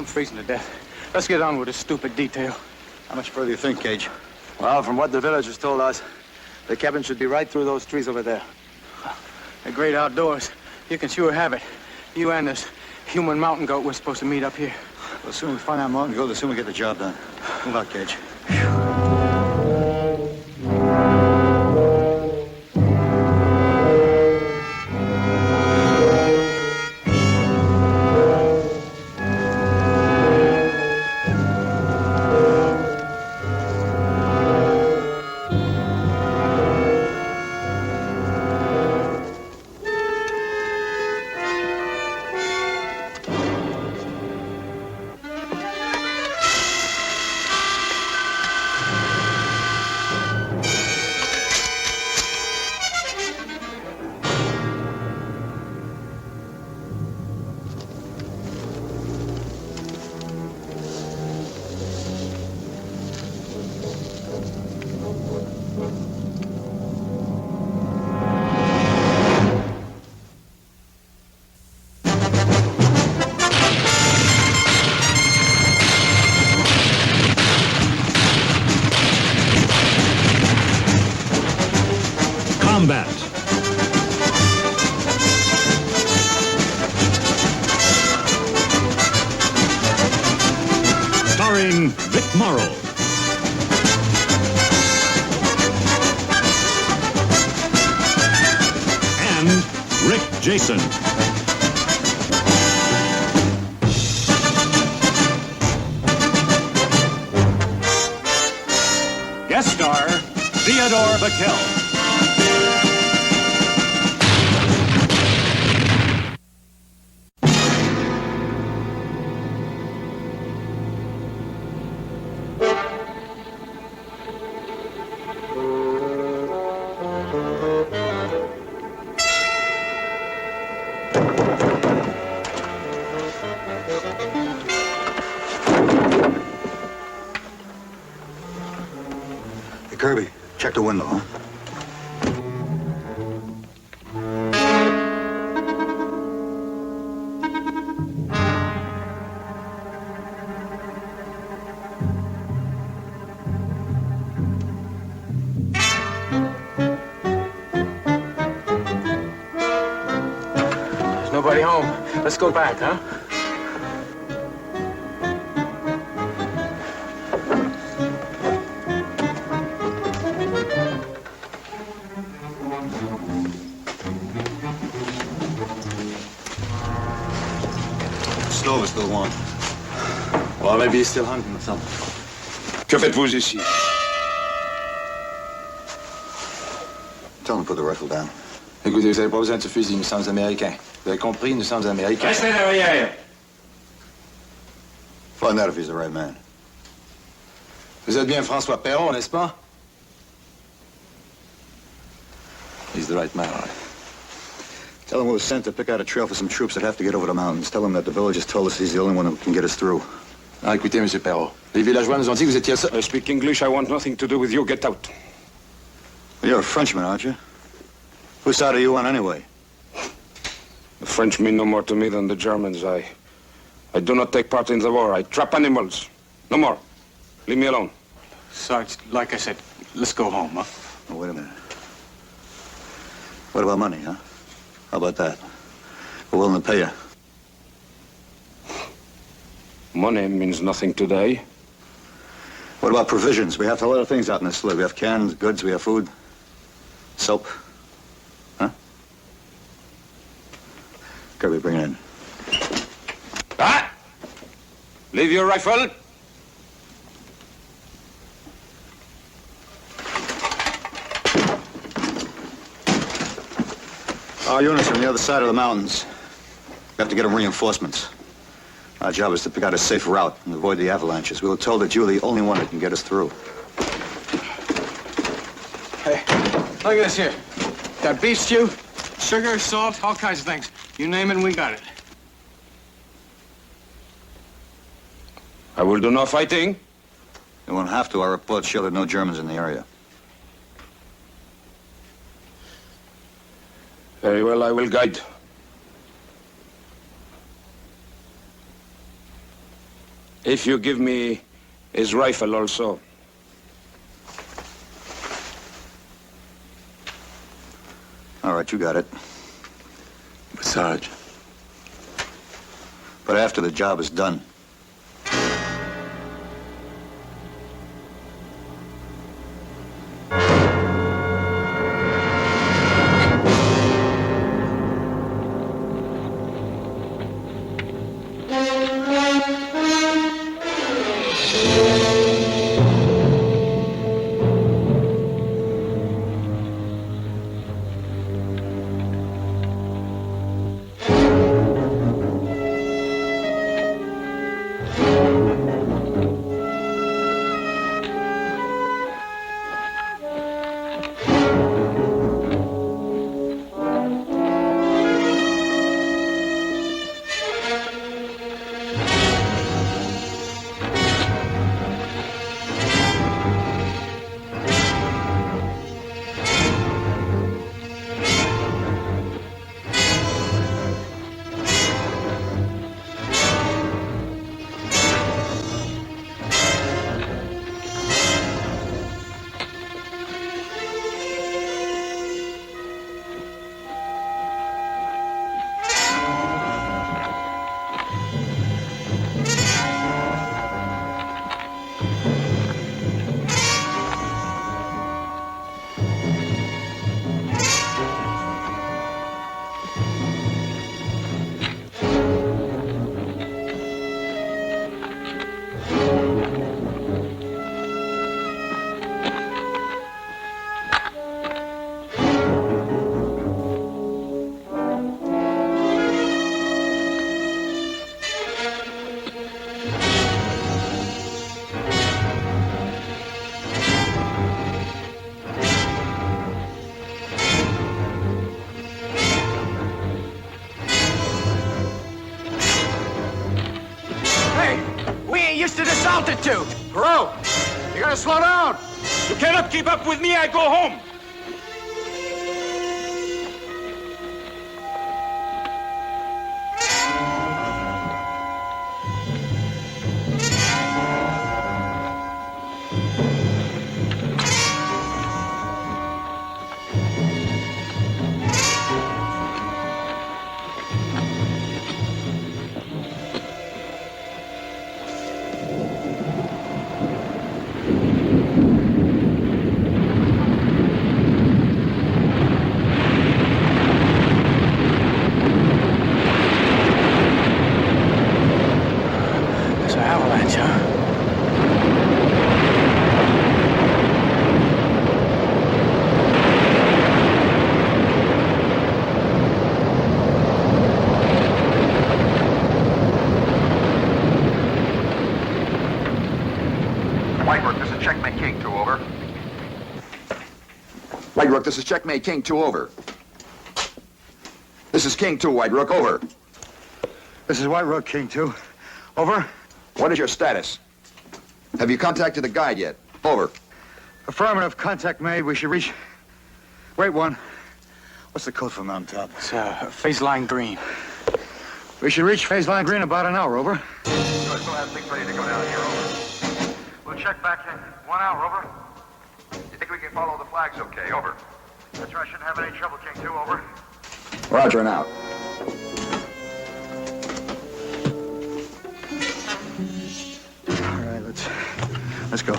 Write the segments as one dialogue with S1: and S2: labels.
S1: I'm freezing to death. Let's get on with this stupid detail.
S2: How much further do you think, Gage?
S3: Well, from what the villagers told us, the cabin should be right through those trees over there.
S1: The great outdoors. You can sure have it. You and this human mountain goat we're supposed to meet up here.
S2: Well, the sooner we find that mountain goat, the sooner we get the job done. Move out, Gage.
S4: Combat. Starring Vic Morrow. And Rick Jason. Guest star, Theodore Backel.
S2: Hey, Kirby, check the window, huh?
S1: There's nobody home. Let's go back, huh?
S2: Stove is still on.
S3: Well, maybe he's still hunting or something.
S5: Que faites-vous ici?
S2: Tell him to put the rifle down.
S3: Écoutez, vous n'avez pas besoin de ce fusil, nous sommes Américains. Vous avez compris, nous sommes Américains.
S1: Restez derrière.
S2: Find out if he's the right man.
S3: Vous êtes bien François Perron, n'est-ce pas? He's the right man, all right.
S2: Tell him we were sent to pick out a trail for some troops that have to get over the mountains. Tell him that the villagers told us he's the only one who can get us through.
S3: Ah, écoutez, Monsieur Perron, les villageois nous ont dit que vous étiez seul.
S5: I speak English. I want nothing to do with you. Get out.
S2: Well, you're a Frenchman, aren't you? Whose side are you on anyway?
S5: The French mean no more to me than the Germans. I do not take part in the war. I trap animals. No more. Leave me alone.
S1: Sarge, like I said, let's go home, huh?
S2: Oh, wait a minute. What about money, huh? How about that? We're willing to pay you.
S5: Money means nothing today.
S2: What about provisions? We have a lot of things out in this slough. We have cans, goods, we have food, soap. Huh? Kirby, bring it in.
S5: Ah! Leave your rifle.
S2: Our units are on the other side of the mountains. We have to get them reinforcements. Our job is to pick out a safe route and avoid the avalanches. We were told that you're the only one that can get us through.
S1: Hey, look at this here. Got beef stew, sugar, salt, all kinds of things. You name it and we got it.
S5: I will do no fighting.
S2: You won't have to. Our reports show that no Germans in the area.
S5: Very well, I will guide. If you give me his rifle also.
S2: All right, you got it.
S3: Sarge.
S2: But after the job is done.
S1: Altitude! Bro, you gotta slow down!
S5: You cannot keep up with me, I go home!
S1: It's an avalanche, huh?
S6: White Rook, this is Checkmate King 2, over. White Rook, this is Checkmate King 2, over. This is King 2, White Rook, over.
S2: This is White Rook, King 2. Over.
S6: What is your status? Have you contacted the guide yet? Over.
S2: Affirmative. Contact made. We should reach... Wait, one. What's the code for Mountaintop?
S1: It's phase line green.
S2: We should reach phase line green in about an hour, over.
S6: Good, we'll have things ready to go down here, over. We'll check back in 1 hour, over. You think we can follow the flags okay? Over. That's right, shouldn't have any trouble, King 2, over. Roger, and out.
S2: All right, let's go.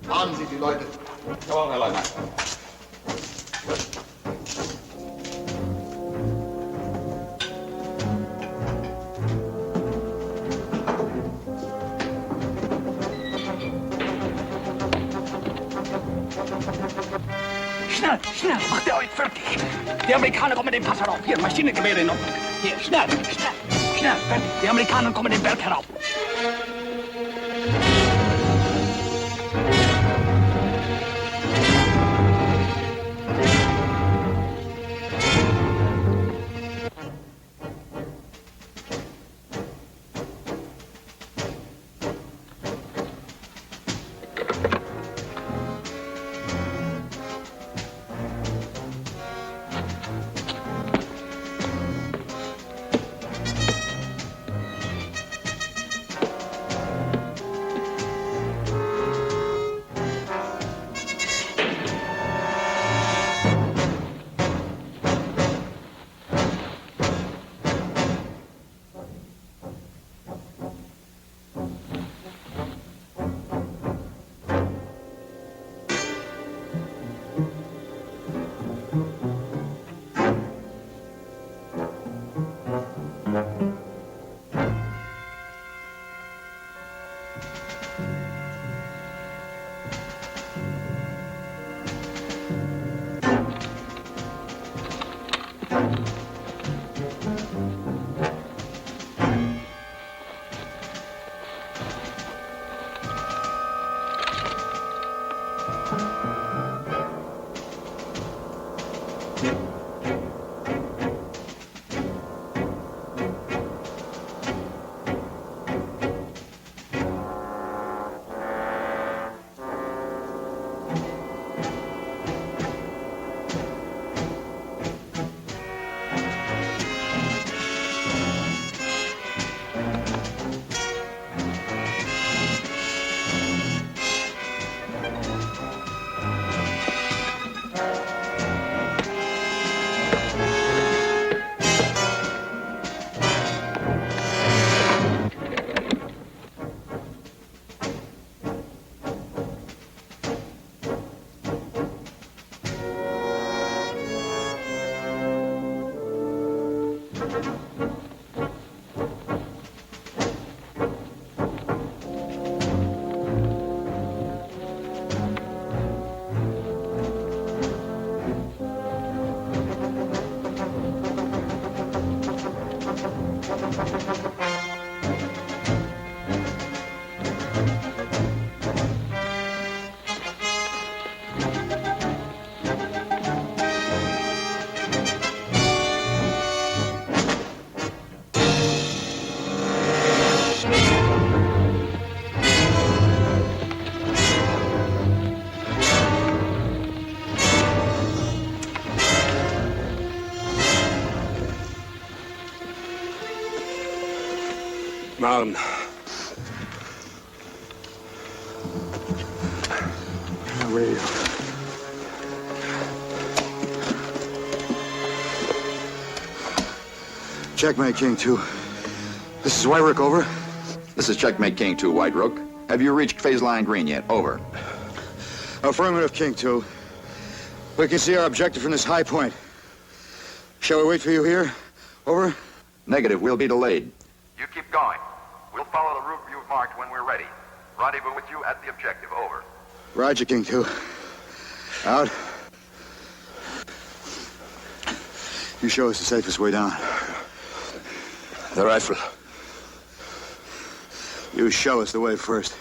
S6: Haben Sie die Leute. Jawohl, Herr Leutnant.
S7: Schnell, schnell, macht ihr euch fertig. Die Amerikaner kommen den Pass herauf. Hier, Maschinengewehre in Ordnung. Hier, schnell, schnell, schnell, fertig. Die Amerikaner kommen den Berg herauf.
S5: Mountain.
S2: Radio. Checkmate, King 2. This is White Rook, over.
S8: This is Checkmate King 2, White Rook. Have you reached phase line green yet? Over.
S2: Affirmative, King 2. We can see our objective from this high point. Shall we wait for you here? Over.
S8: Negative. We'll be delayed.
S6: You keep going. We'll follow the route you've marked when we're ready. Rendezvous with you at the objective. Over.
S2: Roger, King 2. Out. You show us the safest way down.
S5: The rifle.
S2: You show us the way first.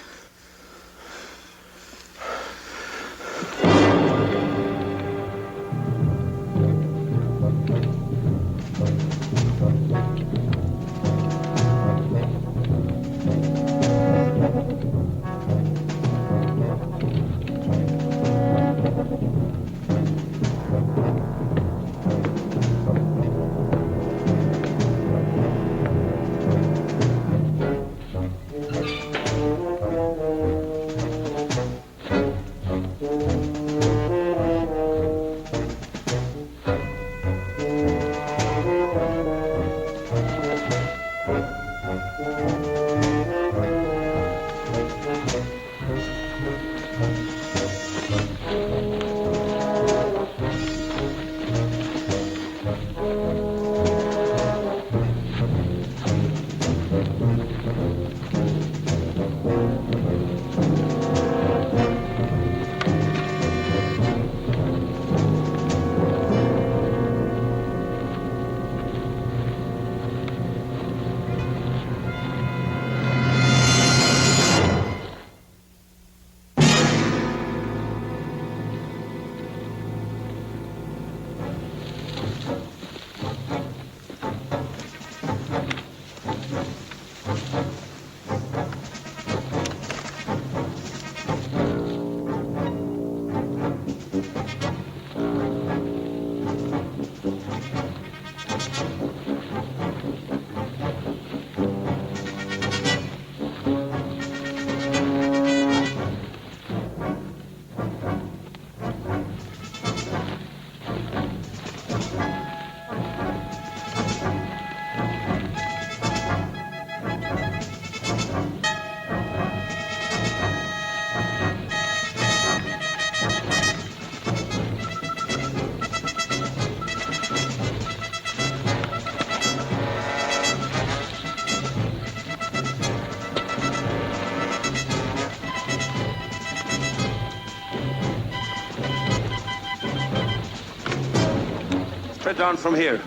S5: Straight down from here.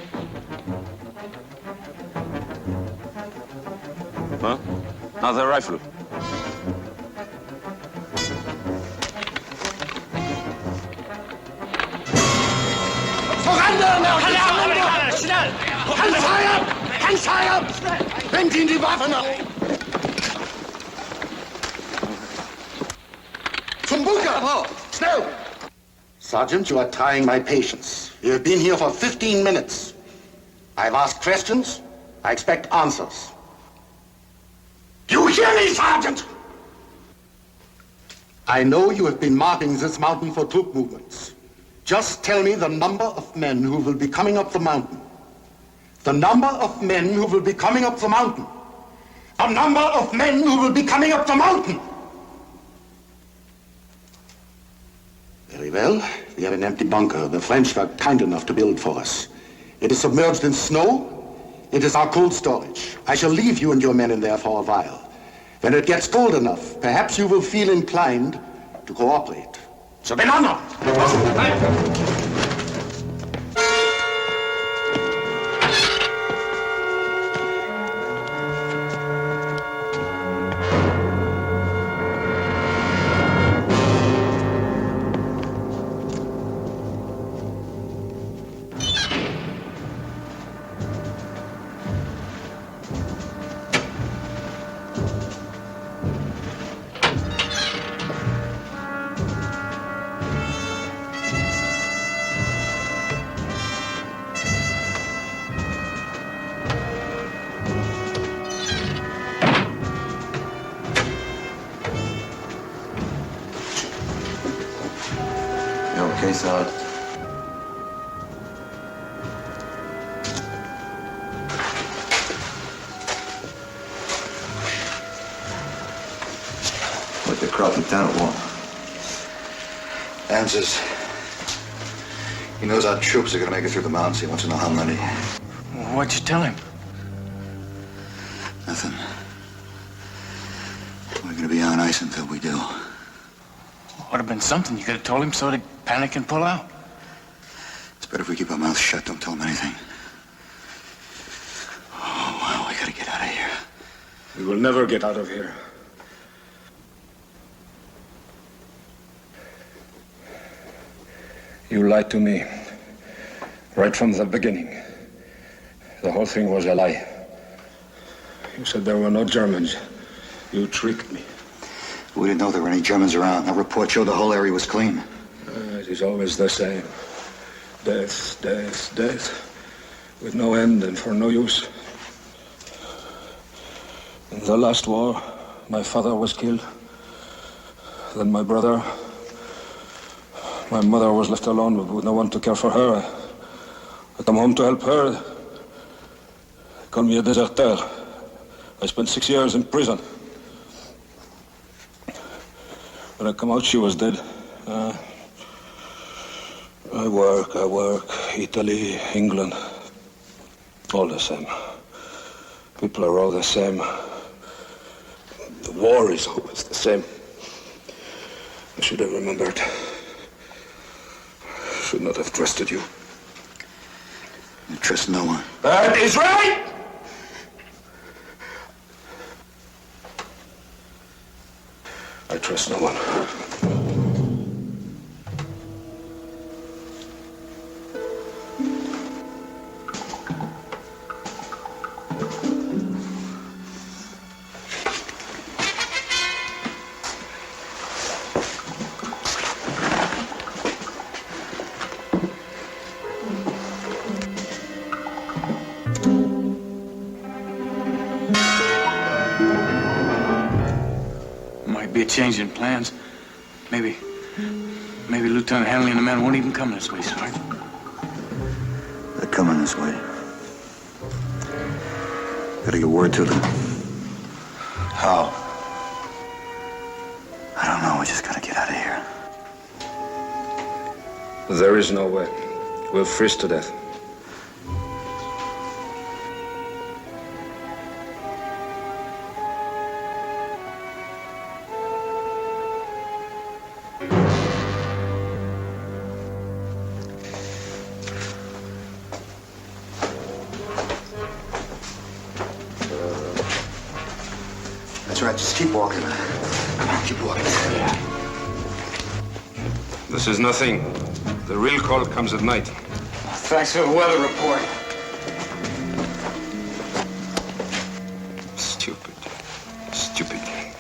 S5: Huh? Now the rifle.
S7: Voran, Amerikaner, schnell! Hands high up! Nehmt ihn die Waffen ab! Zum Bunker! Schnell! Sergeant, you are trying my patience. You have been here for 15 minutes. I've asked questions. I expect answers. You hear me, Sergeant? I know you have been marking this mountain for troop movements. Just tell me the number of men who will be coming up the mountain. The number of men who will be coming up the mountain. The number of men who will be coming up the mountain. Very well. We have an empty bunker the French were kind enough to build for us. It is submerged in snow. It is our cold storage. I shall leave you and your men in there for a while. When it gets cold enough, perhaps you will feel inclined to cooperate. So ben Anna!
S2: Okay, Sergeant. What the crowd lieutenant want? Answers. He knows our troops are gonna make it through the mountains. He wants to know how many.
S1: What'd you tell him?
S2: Nothing. We're gonna be on ice until we do.
S1: Would have been something you could have told him so they'd panic and pull out.
S2: It's better if we keep our mouths shut. Don't tell him anything. Oh, well, we gotta get out of here.
S5: We will never get out of here. You lied to me right from the beginning. The whole thing was a lie. You said there were no Germans. You tricked me.
S2: We didn't know there were any Germans around. That report showed the whole area was clean.
S5: It is always the same. Death, death, death. With no end and for no use. In the last war, my father was killed. Then my brother. My mother was left alone with no one to care for her. I come home to help her. They call me a deserteur. I spent 6 years in prison. When I come out, she was dead. I work. Italy, England. All the same. People are all the same. The war is always the same. I should have remembered. Should not have trusted you.
S2: You trust no one.
S5: That is right! I trust no one.
S1: Might be a change in plans. Maybe Lieutenant Hanley and the men won't even come this way, Sergeant.
S2: They're coming this way. Gotta get word to them. How? I don't know. We just gotta get out of here.
S5: There is no way. We'll freeze to death.
S2: That's right. Just keep walking. Come on, keep walking.
S5: This is nothing. The real call comes at night.
S1: Thanks for the weather report. Stupid. Stupid game.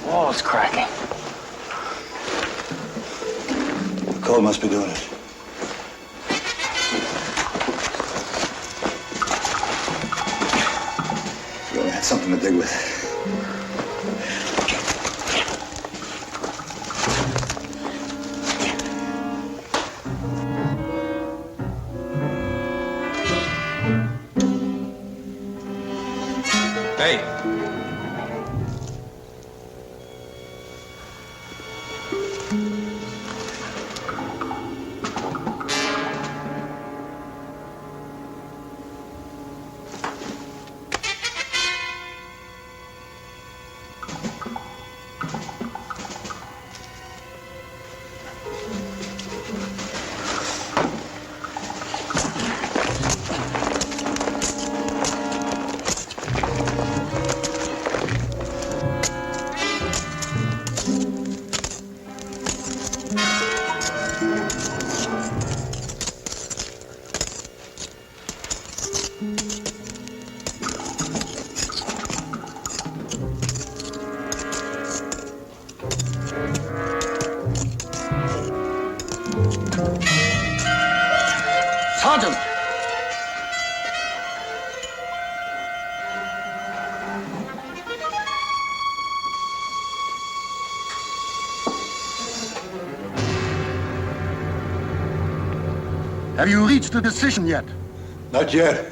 S1: Wall's cracking.
S2: The cold must be doing it. We only had something to dig with.
S1: Hey.
S7: Sergeant! Have you reached a decision yet?
S2: Not yet.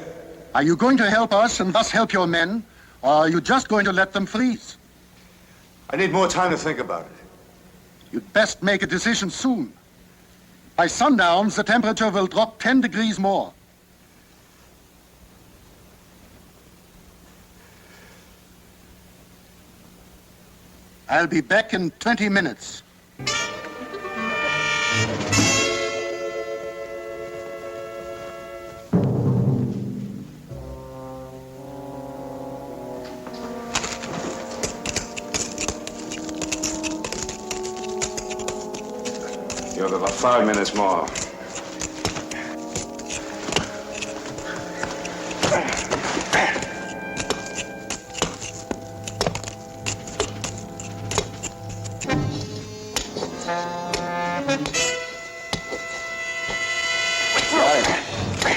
S7: Are you going to help us and thus help your men, or are you just going to let them freeze?
S2: I need more time to think about it.
S7: You'd best make a decision soon. By sundown, the temperature will drop 10 degrees more. I'll be back in 20 minutes.
S1: You have about 5 minutes more.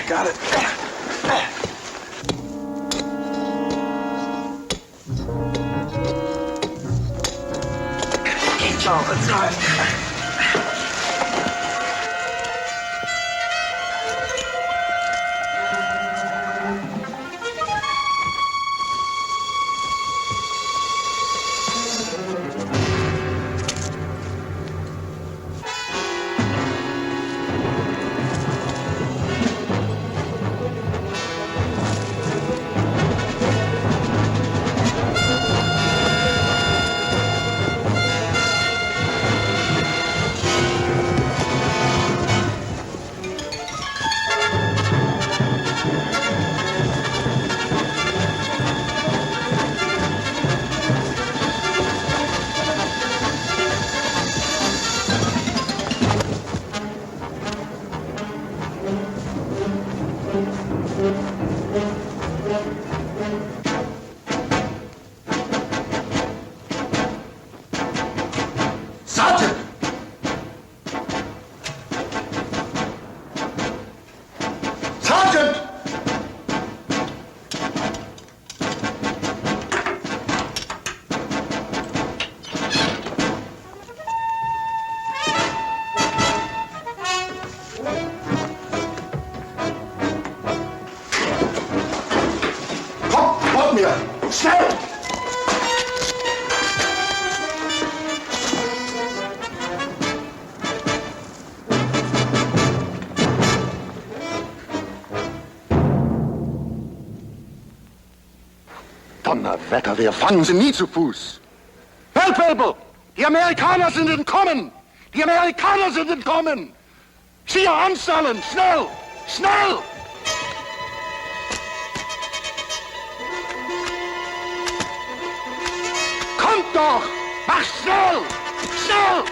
S1: Got it. All the time.
S7: Wetter, wir fangen sie nie zu Fuß. Feldwebel! Die Amerikaner sind entkommen! Die Amerikaner sind entkommen! Schieße anstellen! Schnell! Schnell! Kommt doch! Mach schnell! Schnell!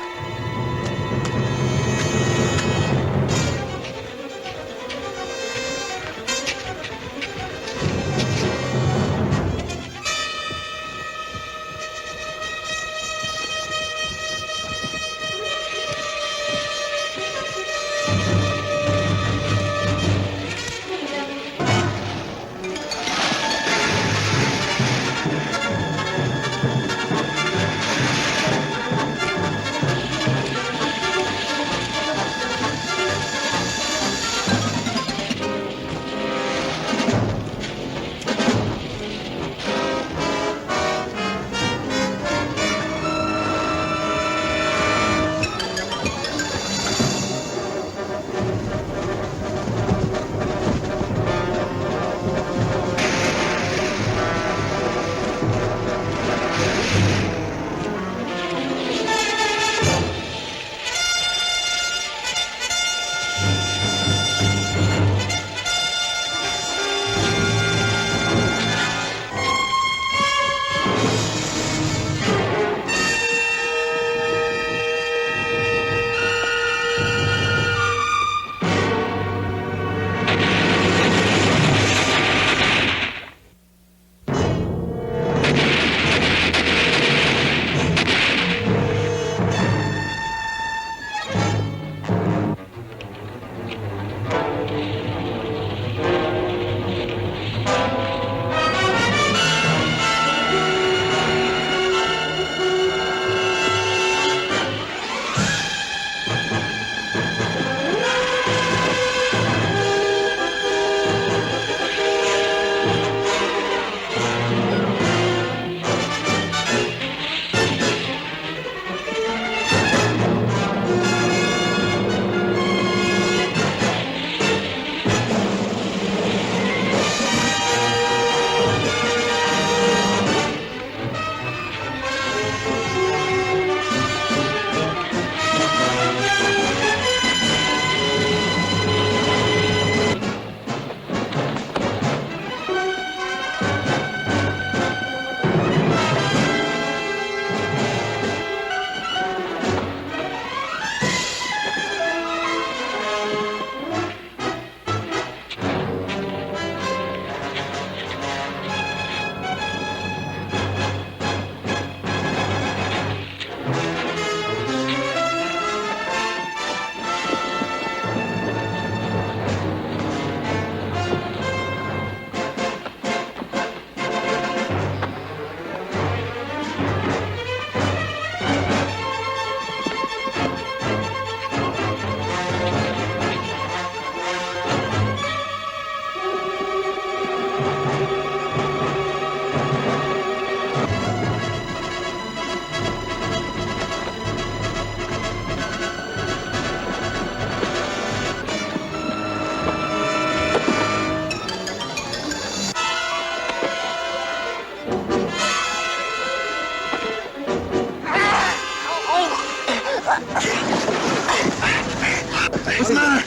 S1: What's the matter?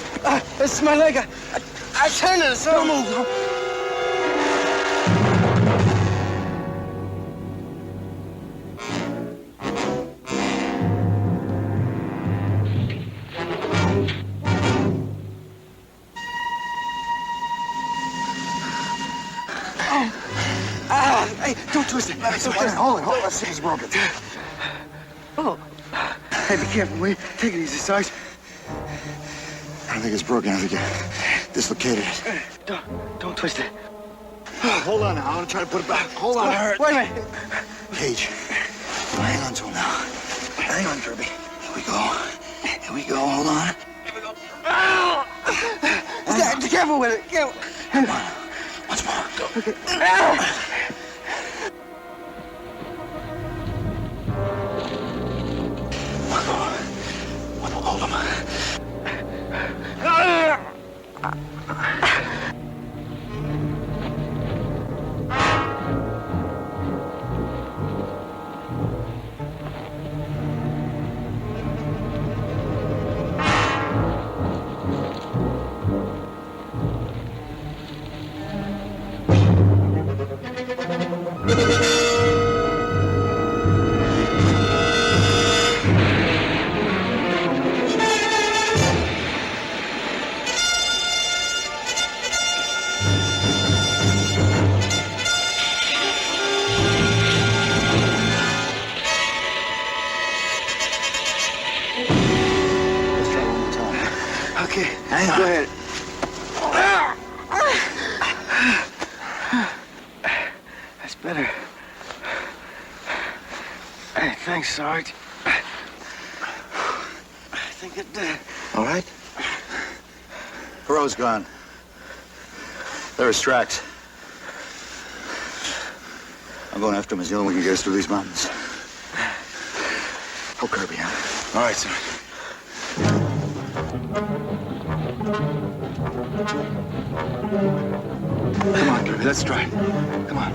S1: It's my leg. I turned it, so... Don't move. Hey, don't twist it. Hold it. Let's see if it's broken. Oh. Hey, be careful, will you? Take it easy, Sarge.
S2: I don't think it's broken. I think you dislocated it.
S1: Don't twist it.
S2: Hold on now. I'm gonna try to put it back. Hold on.
S1: Wait a minute.
S2: Cage. Hang on to him now. Hang on, Kirby. Here we go. Here we go. Hold on.
S1: Here we go. Be careful with it. Careful.
S2: Come on. Once more. Go.
S1: Okay.
S2: Hold him.
S1: Okay, hang on. Go ahead. That's better. Hey, thanks, Sarge. I think it did.
S2: All right? Perot's gone. There are his tracks. I'm going after him. He's the only one who can get us through these mountains. Oh, Kirby, huh?
S1: All right, sir.
S2: Come on, Kirby, let's try it. Come on.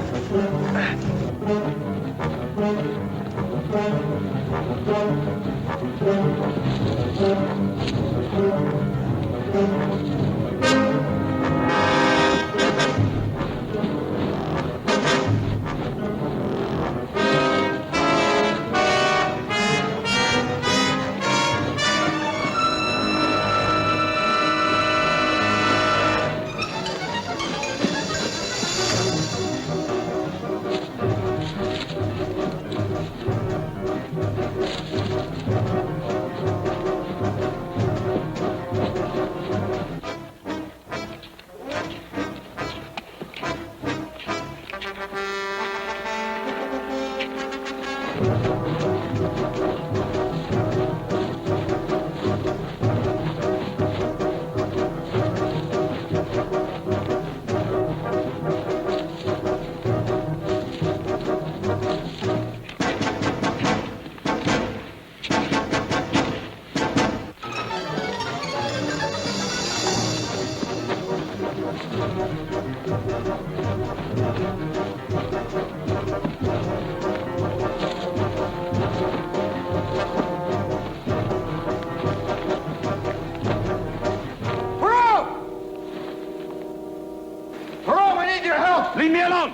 S4: Leave me alone!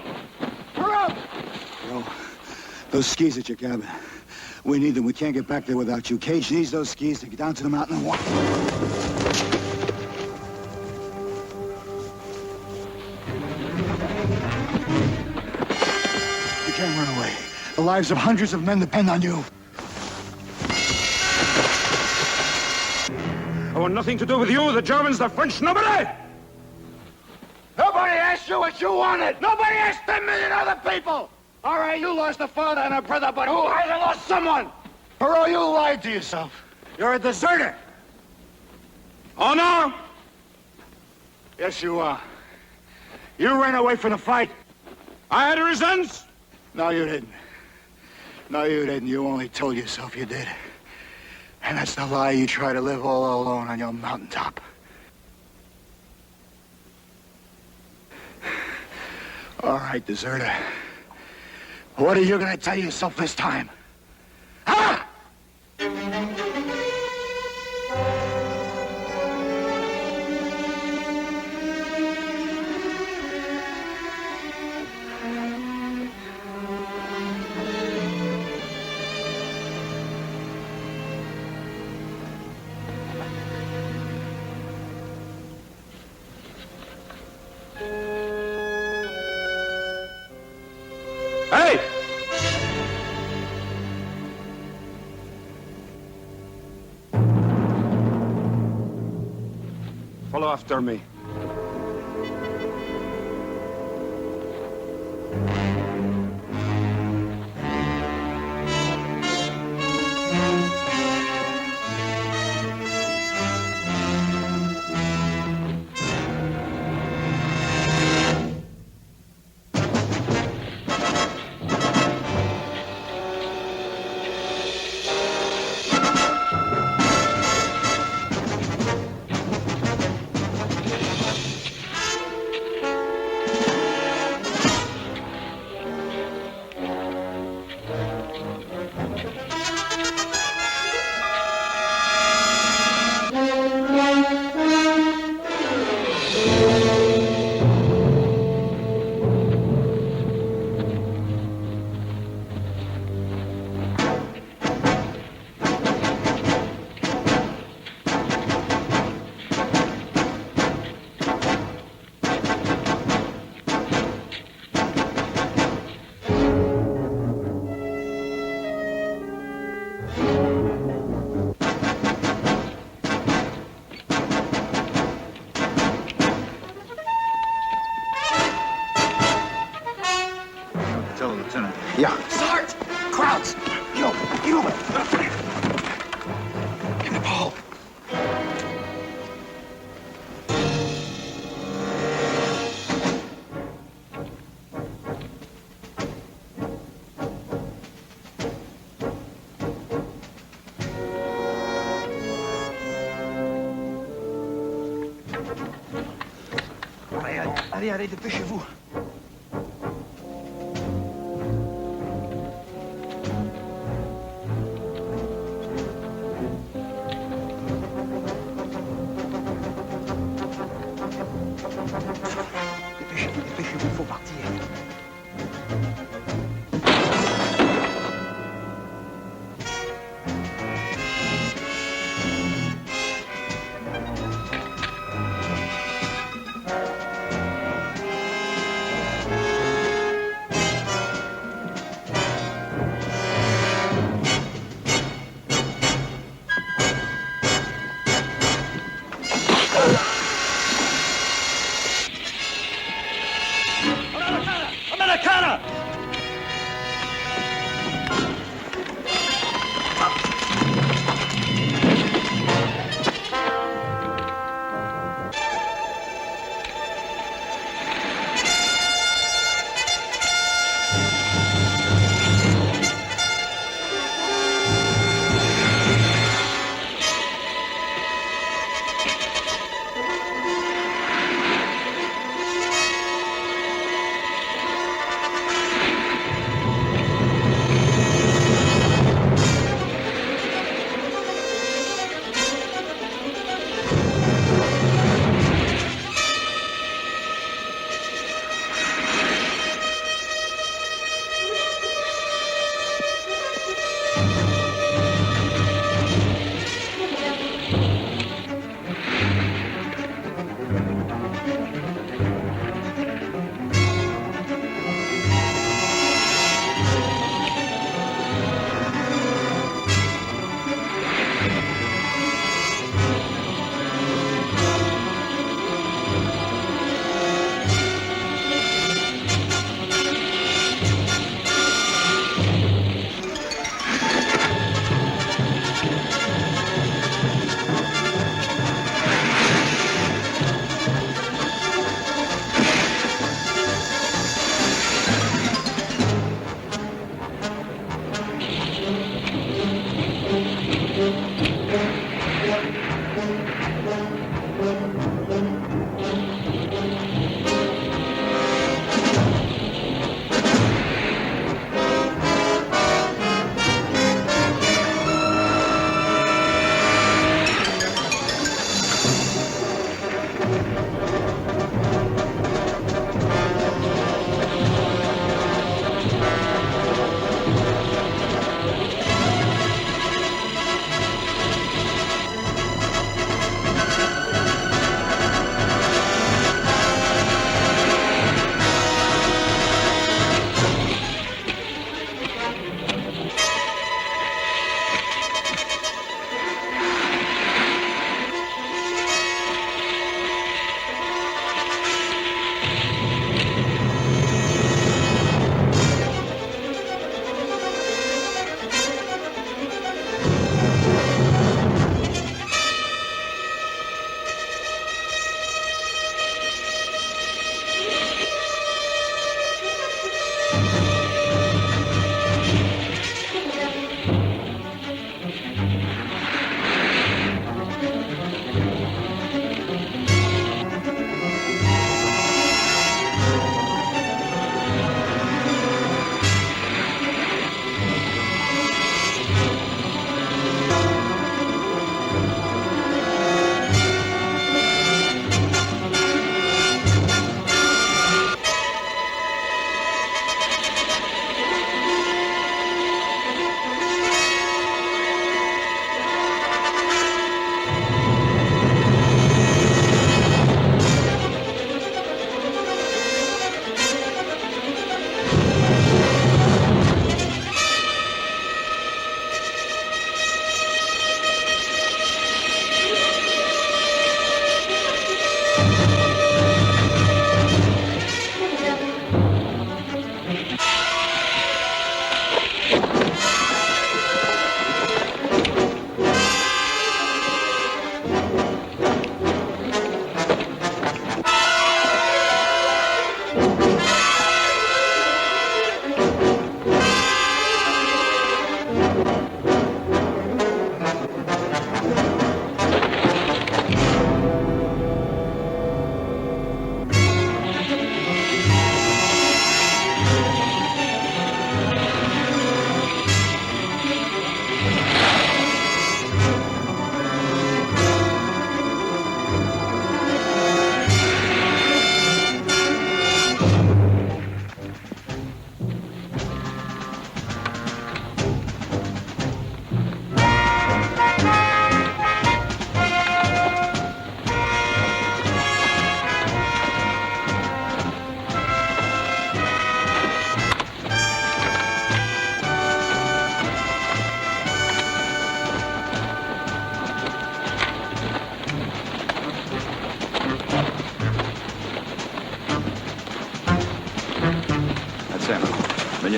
S2: Those skis at your cabin. We need them. We can't get back there without you. Cage needs those skis to get down to the mountain and walk. You can't run away. The lives of hundreds of men depend on you.
S4: I want nothing to do with you, the Germans, the French, nobody!
S6: Nobody asked you what you wanted. Nobody asked 10 million other people. All right, you lost a father and a brother, but who hasn't lost someone?
S2: Perot, you lied to yourself.
S6: You're a deserter.
S2: Oh, no?
S6: Yes, you are. You ran away from the fight.
S4: I had reasons.
S2: No, you didn't. No, you didn't. You only told yourself you did. And that's the lie you try to live all alone on your mountaintop. All right, deserter. What are you gonna tell yourself this time? Huh?
S4: Hey! Follow after me.
S3: Allez, allez, dépêchez-vous. Dépêchez-vous, dépêchez-vous, il faut partir.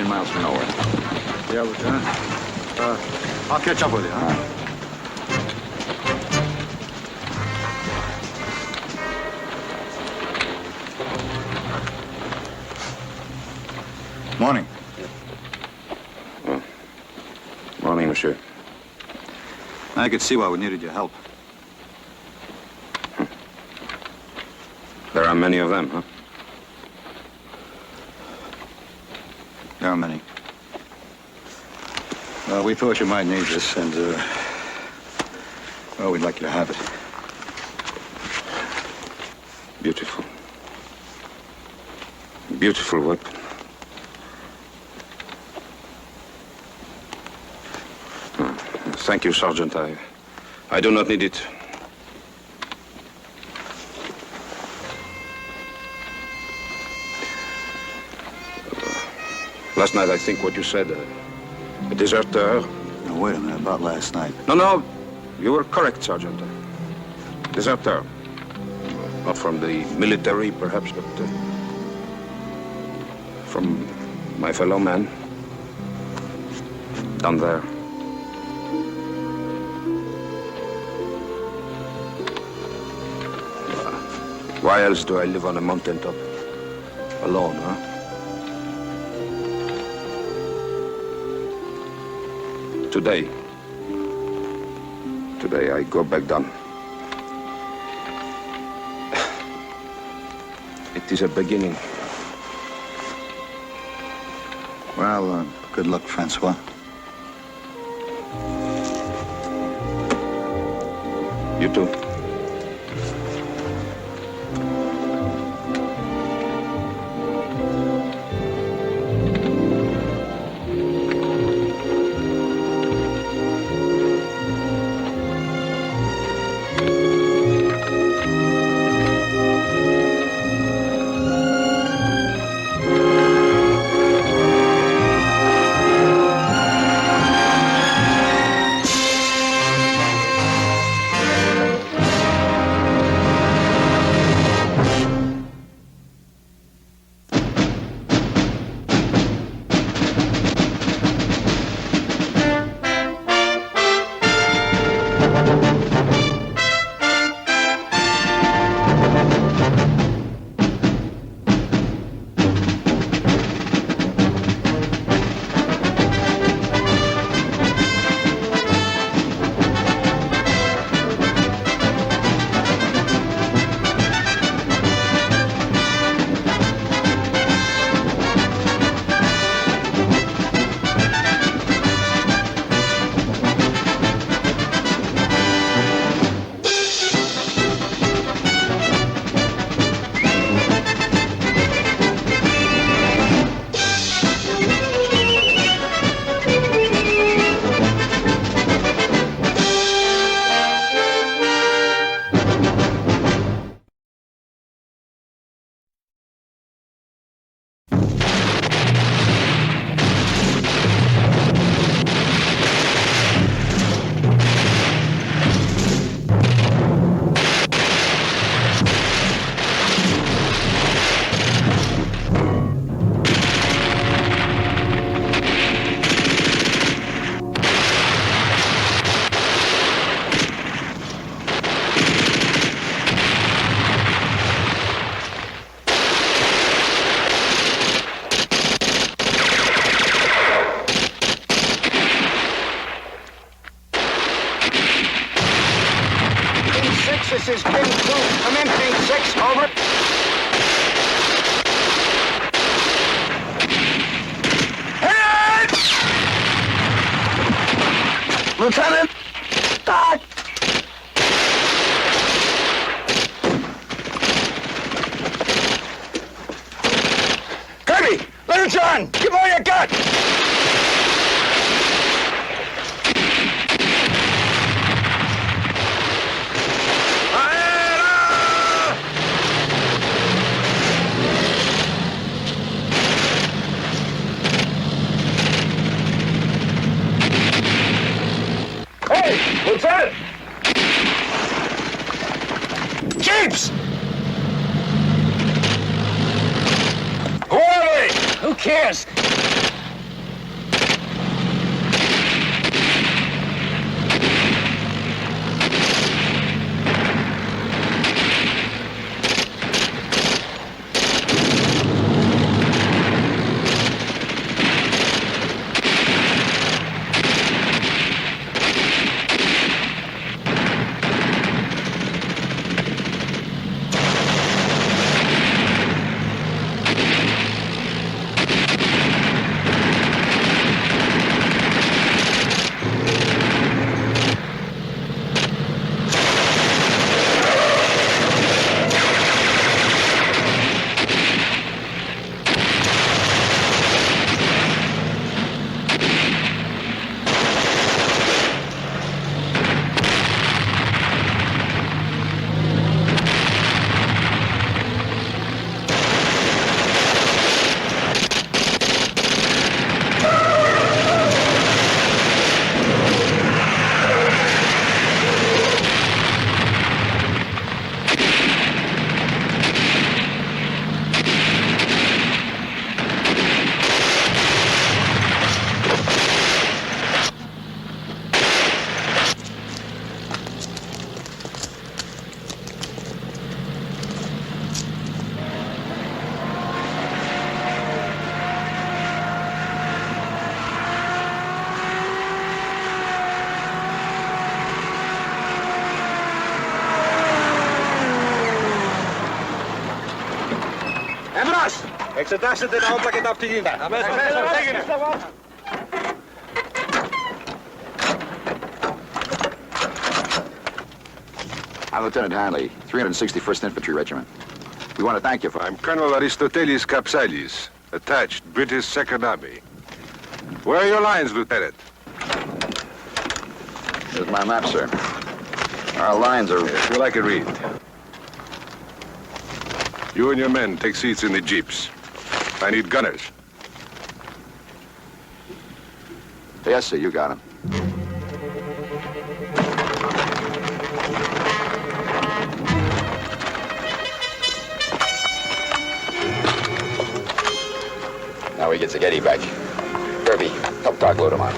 S8: 15 miles from nowhere.
S3: Yeah, Lieutenant. I'll catch up with you, huh?
S2: Morning.
S4: Morning, monsieur.
S2: I could see why we needed your help.
S4: There are many of them, huh?
S2: There are many. We thought you might need this, and, well, we'd like you to have it.
S4: Beautiful. Beautiful weapon. Thank you, Sergeant. I do not need it. Last night, I think what you said, a deserter.
S2: Now, wait a minute, about last night.
S4: No, you were correct, Sergeant. Deserter. Not from the military, perhaps, but from my fellow man. Down there. Why else do I live on a mountaintop? Alone, huh? Today I go back down. It is a beginning.
S2: Well, good luck, Francois.
S4: You too.
S1: This is King 2. Come in, King 6. Over. Hit it! Lieutenant! Start! Kirby! Little John! Give all you got!
S4: Lieutenant!
S1: Jeeps! Who are they? Who cares?
S3: Εξετάστε τα όπλα και τα αυτοκίνητα. Αμέσως.
S8: I'm Lieutenant Hanley, 361st Infantry Regiment. We want to thank you for...
S9: I'm Colonel Aristotelis Kapsalis, attached British Second Army. Where are your lines, Lieutenant?
S8: Here's my map, sir. Our lines are...
S9: If you like it, read. You and your men take seats in the jeeps. I need gunners.
S8: Yes, sir, you got him. Now we get Zaghetti back. Kirby, help Doc load him on.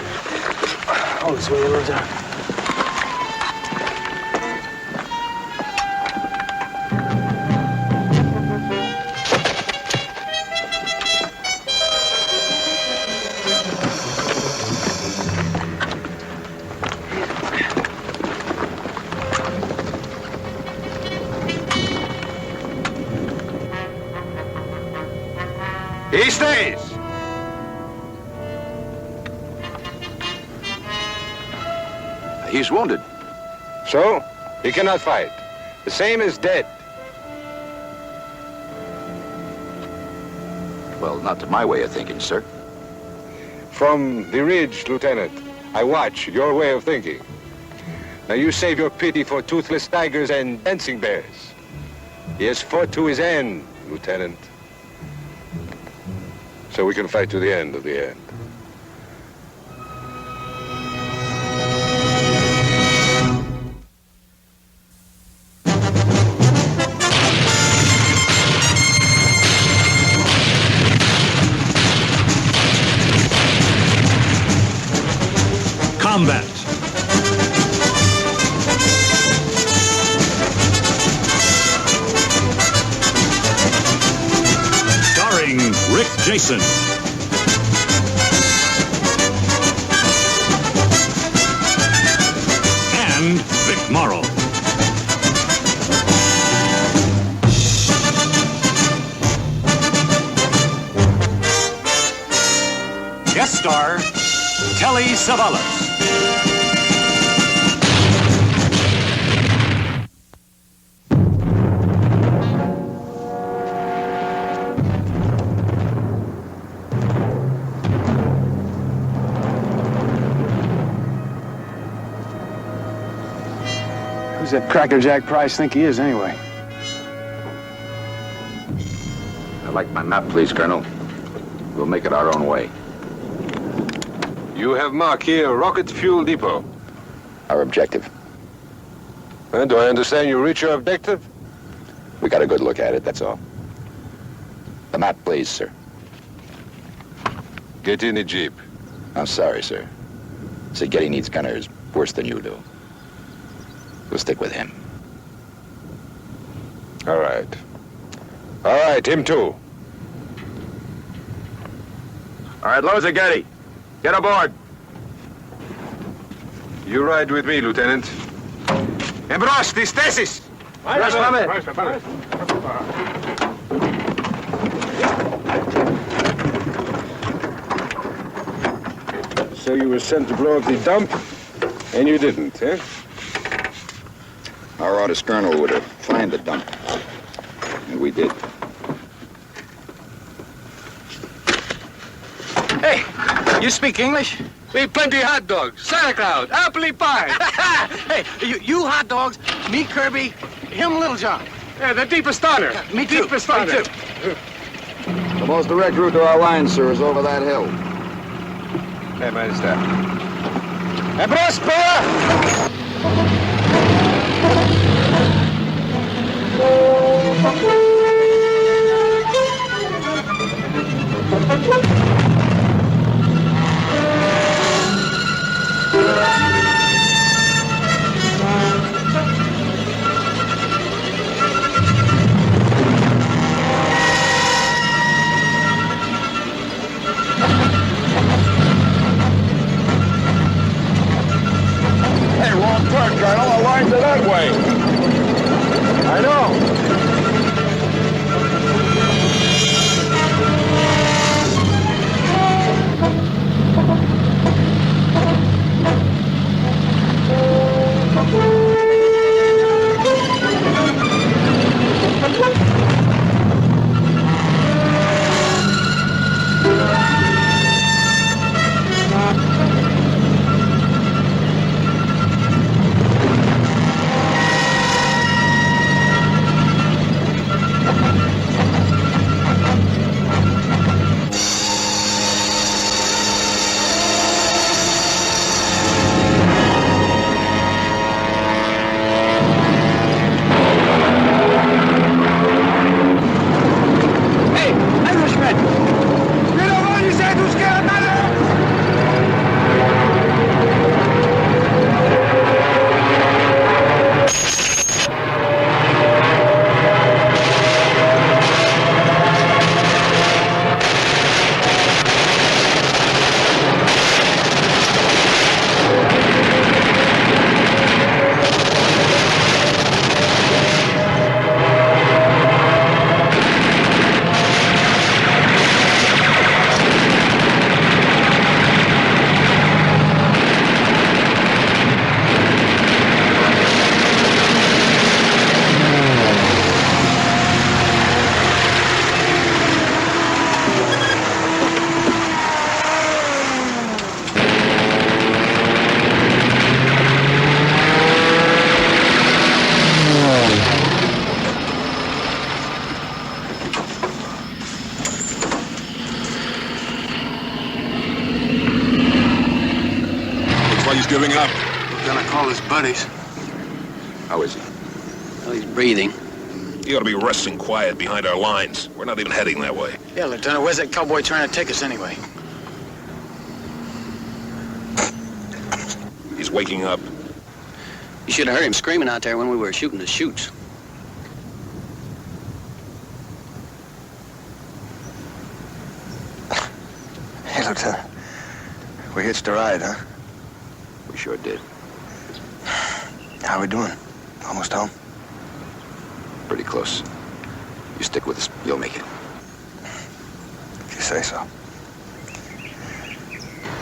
S3: Oh, this way, Lieutenant.
S9: He stays!
S8: He's wounded.
S9: So? He cannot fight. The same as dead.
S8: Well, not to my way of thinking, sir.
S9: From the ridge, Lieutenant, I watch your way of thinking. Now you save your pity for toothless tigers and dancing bears. He has fought to his end, Lieutenant. So we can fight to the end of the end.
S10: Combat. Starring Rick Jason. And Vic Morrow. Guest star, Telly Savalas.
S1: Who's that crackerjack Price think he is, anyway?
S8: I'd like my map, please, Colonel. We'll make it our own way.
S9: You have marked here Rocket Fuel Depot.
S8: Our objective.
S9: Do I understand you reach your objective?
S8: We got a good look at it, that's all. The map, please, sir.
S9: Get in the jeep.
S8: I'm sorry, sir. Zaghetti needs gunners worse than you do. We'll stick with him.
S9: All right. All right, him too.
S8: All right, load Zaghetti. Get aboard.
S9: You ride with me, Lieutenant. Embros, τις θέσεις! So you were sent to blow up the dump, and you didn't, eh?
S8: Our orders, Colonel, were to find the dump. And we did.
S1: Hey, you speak English?
S3: We plenty hot dogs, sauerkraut, apple pie.
S1: Hey, you hot dogs, me Kirby, him Littlejohn.
S3: Yeah, the deepest honor.
S1: Me too.
S3: Deepest
S1: Me
S3: honor.
S1: too.
S8: The most direct route to our line, sir, is over that hill.
S9: Hey, Master.
S3: Embros, Pera!
S9: Hey, wrong turn, Colonel. Our lines are that way. I know.
S1: up. We're gonna call his buddies.
S8: How is he?
S11: Well, he's breathing.
S4: You ought to be resting quiet behind our lines. We're not even heading that way.
S1: Yeah, Lieutenant, where's that cowboy trying to take us anyway?
S4: He's waking up.
S11: You should have heard him screaming out there when we were shooting the chutes.
S3: Hey, Lieutenant. We hitched a ride, huh?
S8: We sure did.
S3: How we doing? Almost home?
S8: Pretty close. You stick with us, you'll make it.
S3: If you say so.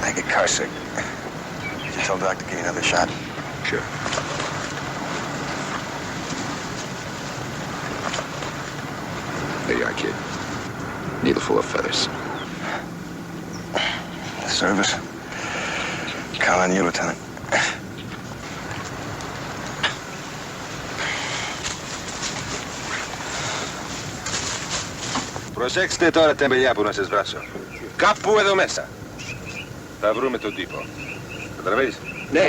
S3: I get car sick. Did you tell Doc to give you another shot?
S8: Sure. There you are, kid. Needle full of feathers.
S3: The service. Count on you, Lieutenant.
S9: Προσέξτε τώρα τεμπελιά που να σας βράσω. Κάπου εδώ μέσα. Θα βρούμε τον τύπο. Καταλαβαίνεις?
S11: Ναι.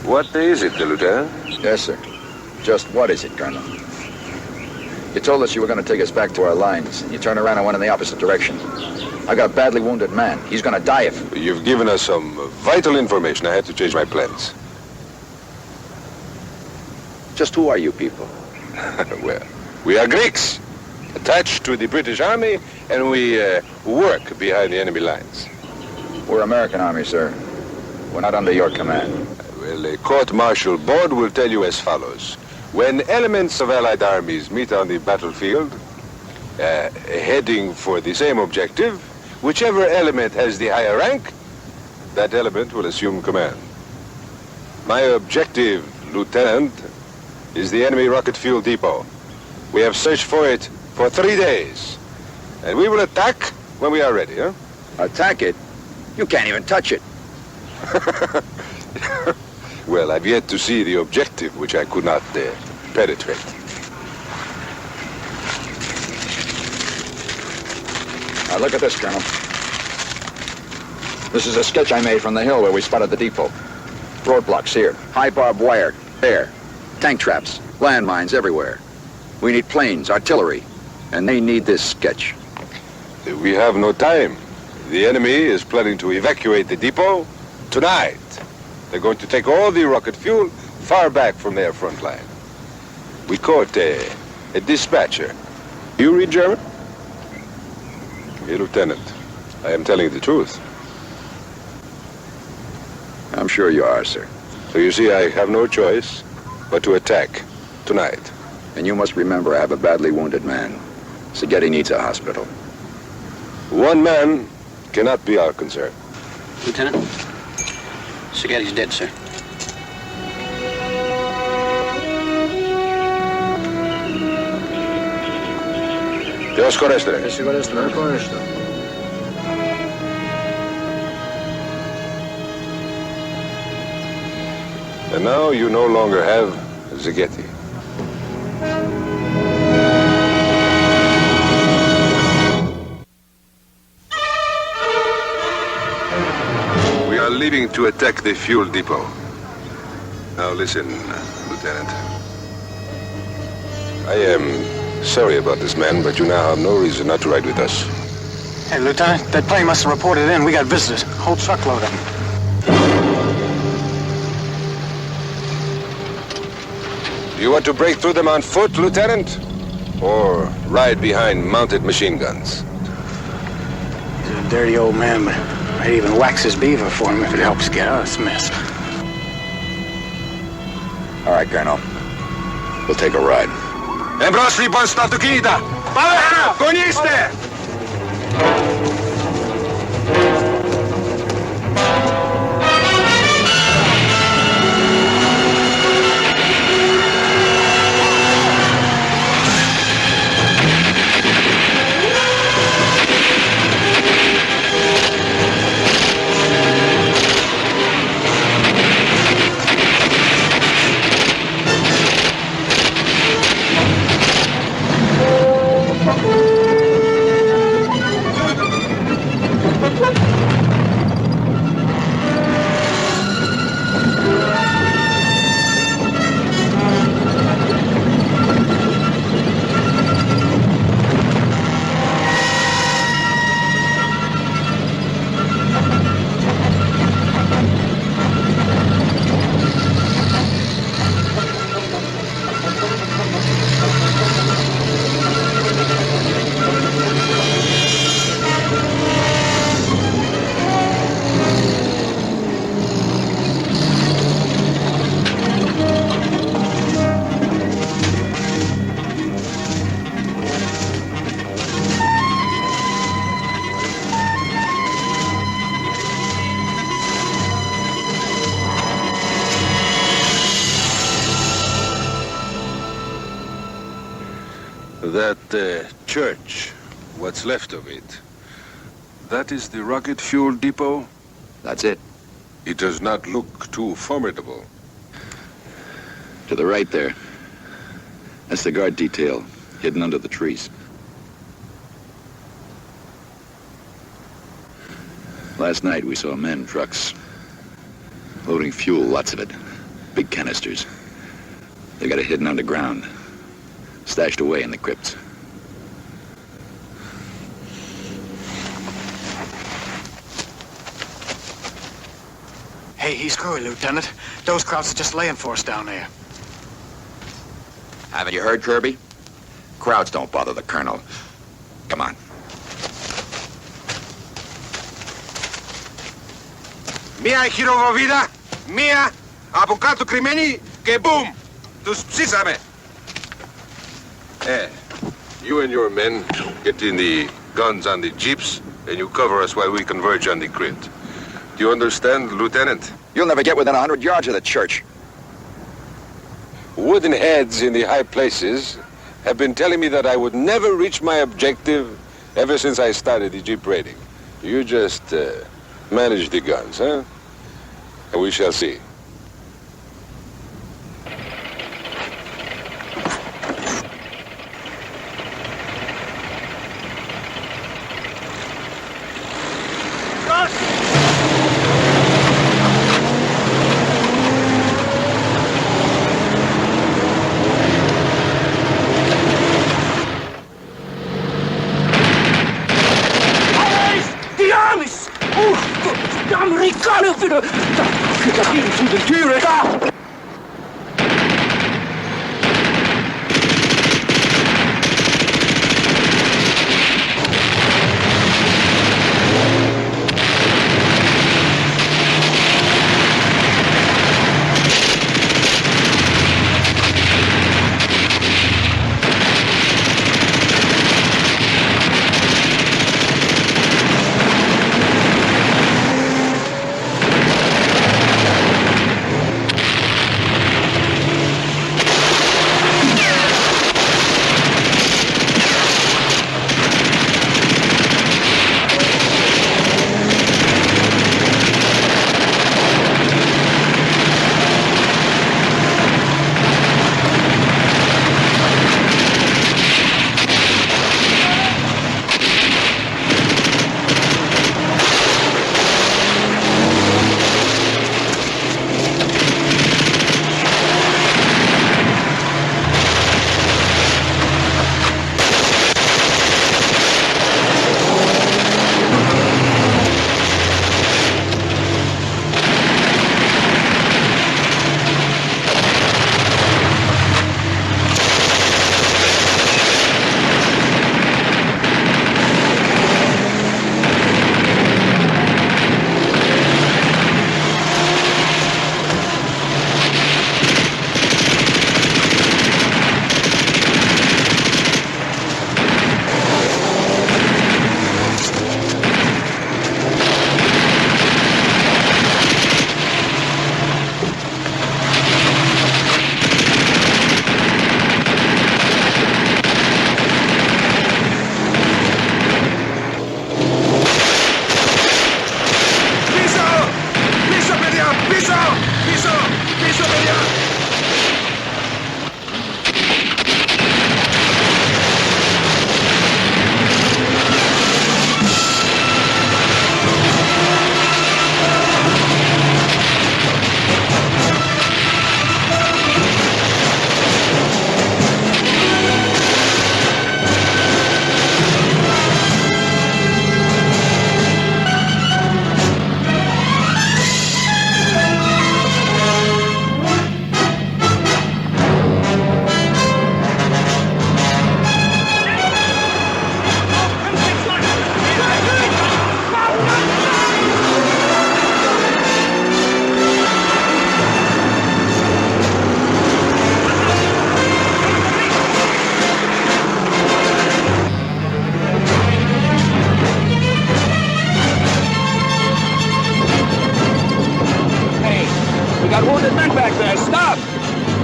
S9: What is it, Lieutenant?
S8: Yes, sir. Just what is it, Colonel? You told us you were going to take us back to our lines, and you turned around and went in the opposite direction. I got a badly wounded man. He's going to die if...
S9: You've given us some vital information. I had to change my plans.
S8: Just who are you people?
S9: Well, we are Greeks, attached to the British Army, and we work behind the enemy lines.
S8: We're American Army, sir. We're not under your command.
S9: Well, a court-martial board will tell you as follows. When elements of Allied armies meet on the battlefield, heading for the same objective, whichever element has the higher rank, that element will assume command. My objective, Lieutenant, is the enemy rocket fuel depot. We have searched for it for 3 days, and we will attack when we are ready, huh?
S8: Attack it? You can't even touch it.
S9: Well, I've yet to see the objective, which I could not penetrate.
S8: Now look at this, Colonel. This is a sketch I made from the hill where we spotted the depot. Roadblocks here, high barbed wire, there. Tank traps, landmines everywhere. We need planes, artillery, and they need this sketch.
S9: We have no time. The enemy is planning to evacuate the depot tonight. They're going to take all the rocket fuel far back from their front line. We caught a dispatcher. You read German? Hey, Lieutenant, I am telling the truth.
S8: I'm sure you are, sir.
S9: So you see, I have no choice but to attack tonight.
S8: And you must remember I have a badly wounded man. Seghetti needs a hospital.
S9: One man cannot be our concern.
S11: Lieutenant, Seghetti's dead, sir.
S9: Dios συγχωρέστε. And now you no longer have Seghetti. We are leaving to attack the fuel depot. Now listen, Lieutenant. I am sorry about this man, but you now have no reason not to ride with us.
S1: Hey, Lieutenant, that plane must have reported in. We got visitors. Whole truckload of them.
S9: Do you want to break through them on foot, Lieutenant? Or ride behind mounted machine guns?
S1: He's a dirty old man, but I'd even wax his beaver for him if it helps get out of this mess.
S8: All right, Colonel. We'll take a ride.
S9: Εμπρός λοιπόν στα αυτοκίνητα! Πάμε! Κονίστε! That church, what's left of it, that is the rocket fuel depot?
S8: That's it.
S9: It does not look too formidable.
S8: To the right there. That's the guard detail, hidden under the trees. Last night we saw men, trucks, loading fuel, lots of it. Big canisters. They got it hidden underground, stashed away in the crypts.
S12: Hey, he's screwy, Lieutenant. Those crowds are just laying for us down there.
S8: Haven't you heard, Kirby? Crowds don't bother the colonel. Come on.
S9: Μία χειροβοβίδα, μία από κάτω κρυμμένη και μπουμ! Τους ψήσαμε! You and your men get in the guns on the jeeps and you cover us while we converge on the crypt. Do you understand, Lieutenant?
S8: You'll never get within 100 yards of the church.
S9: Wooden heads in the high places have been telling me that I would never reach my objective ever since I started the jeep raiding. You just manage the guns, huh? And we shall see.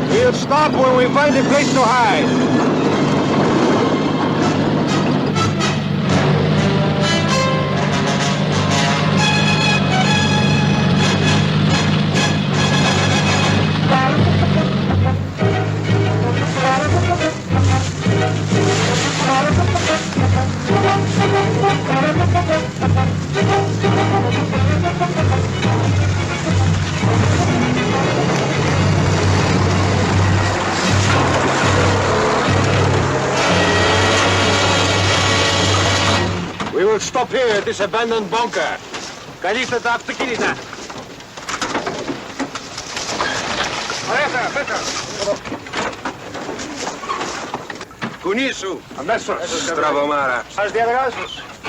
S1: We'll stop when we find a place to hide.
S9: up here at this abandoned bunker. Kalista Taptikina. Kunisu. Stravomara.
S3: How's the other guys?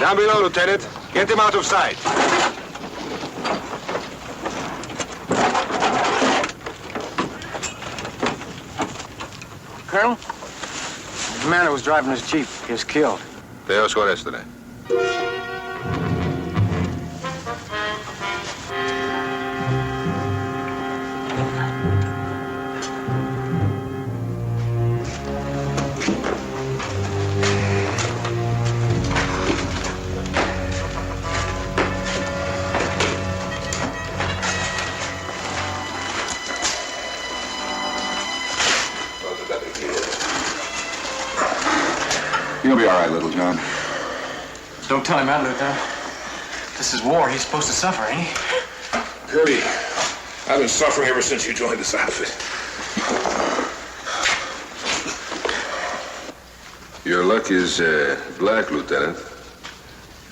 S9: Down below, Lieutenant. Get them out of sight.
S12: Colonel? The man that was driving his Jeep is killed.
S9: Theos Orestene.
S8: You'll be all right, Little John.
S12: Don't tell him that, Lieutenant. This is war. He's supposed to suffer, ain't he?
S4: Kirby, I've been suffering ever since you joined this outfit.
S9: Your luck is black, Lieutenant.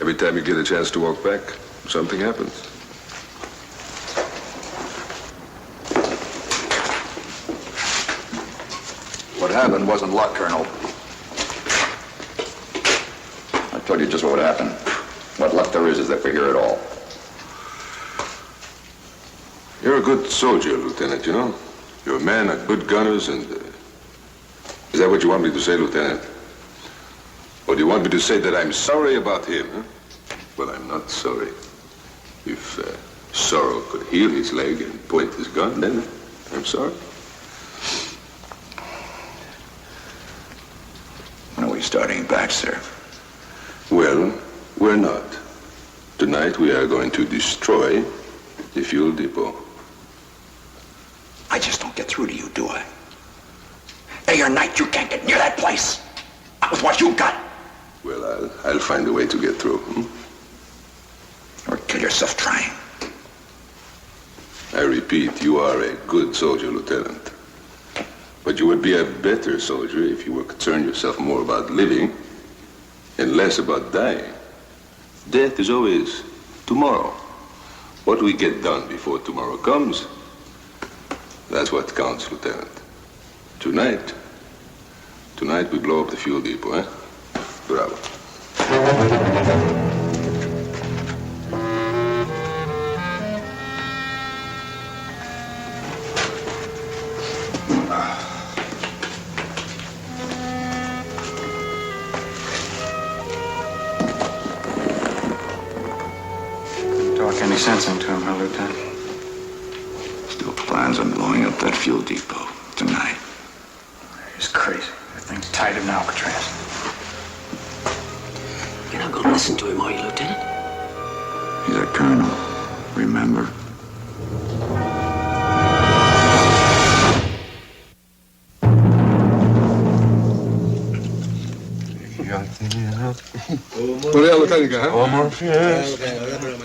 S9: Every time you get a chance to walk back, something happens.
S8: What happened wasn't luck, Colonel. I told you just what happened. What luck there is that we're here at all.
S9: You're a good soldier, Lieutenant, you know? You're a man of good gunners and... Is that what you want me to say, Lieutenant? Or do you want me to say that I'm sorry about him, huh? Well, I'm not sorry. If Sorrow could heal his leg and point his gun, then I'm sorry.
S8: When are we starting back, sir?
S9: Well, we're not. Tonight we are going to destroy the fuel depot.
S8: I just don't get through to you, do I? Day or night, you can't get near that place. Not with what you got.
S9: Well, I'll find a way to get through.
S8: Or kill yourself trying.
S9: I repeat, you are a good soldier, Lieutenant. But you would be a better soldier if you were concerned yourself more about living and less about dying. Death is always tomorrow. What we get done before tomorrow comes, that's what counts, Lieutenant. Tonight we blow up the fuel depot, eh? Bravo.
S12: Talk any sense into him, huh, Lieutenant?
S8: Still plans on blowing up that fuel depot tonight.
S12: He's crazy. The thing's tied him to Alcatraz.
S11: You're not gonna listen to him, are you, Lieutenant?
S8: He's a colonel, remember?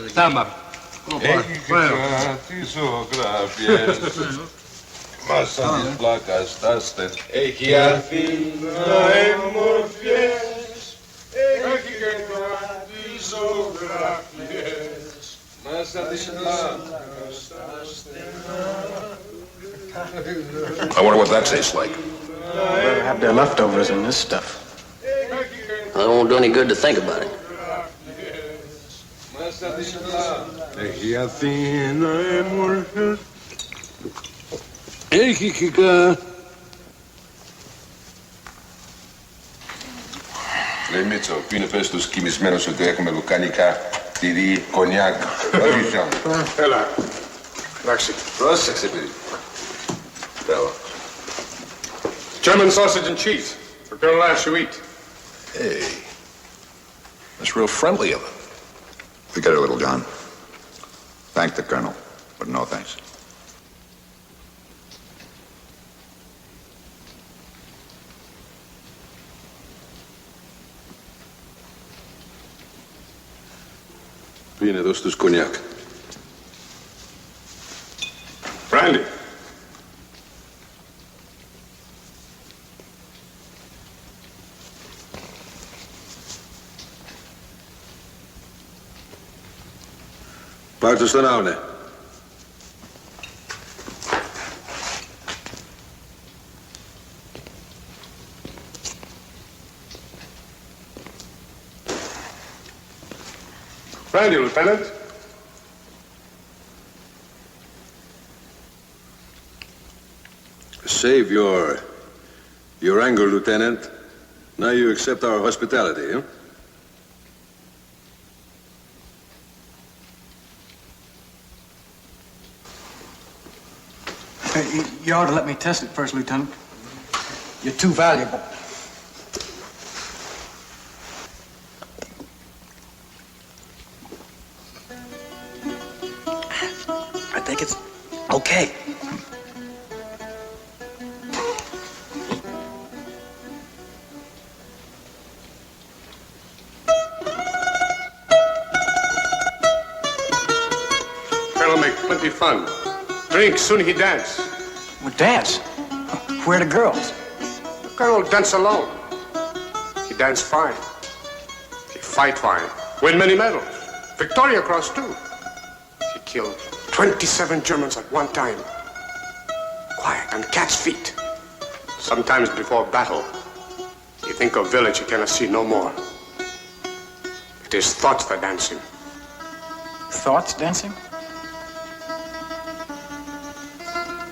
S9: Samba.
S13: Έχει έρθει να εμορφιές, έχει και κάτι ζωγραφιές, μέσα της λάμπρας στα στενά.
S4: I wonder what that tastes like.
S12: We'll better have their leftovers in this stuff.
S11: Well, it won't do any good to think about it.
S13: Έχει Αθήνα εμορφιές, έχει κικά.
S9: Ρε Μίτσο, πού είναι πες τους κοιμισμένους ότι έχουμε λουκάνικα, τυρί, κονιάκ.
S13: Έλα. Εντάξει.
S9: Πρόσεξε, παιδί. Μπράβο.
S13: German sausage and cheese for Colonel Ash to eat.
S4: Hey, that's real friendly of him.
S8: Forget it, Little John. Thank the colonel, but no thanks.
S9: Πού είναι εδώ στους κονιάκ.
S13: Brandy.
S4: Buiten staan oude.
S13: Brandy, Lieutenant.
S4: Save your anger, Lieutenant. Now you accept our hospitality, huh?
S12: You ought to let me test it first, Lieutenant. You're too valuable. I think it's okay.
S13: Colonel make plenty fun. Drink, soon he dance.
S12: Well, dance? Where are the girls?
S13: The Colonel dance alone. He dance fine. He fight fine. Win many medals. Victoria Cross, too. He killed 27 Germans at one time. Quiet, on cat's feet. Sometimes before battle, you think of village you cannot see no more. It is thoughts that dance him.
S12: Thoughts dancing?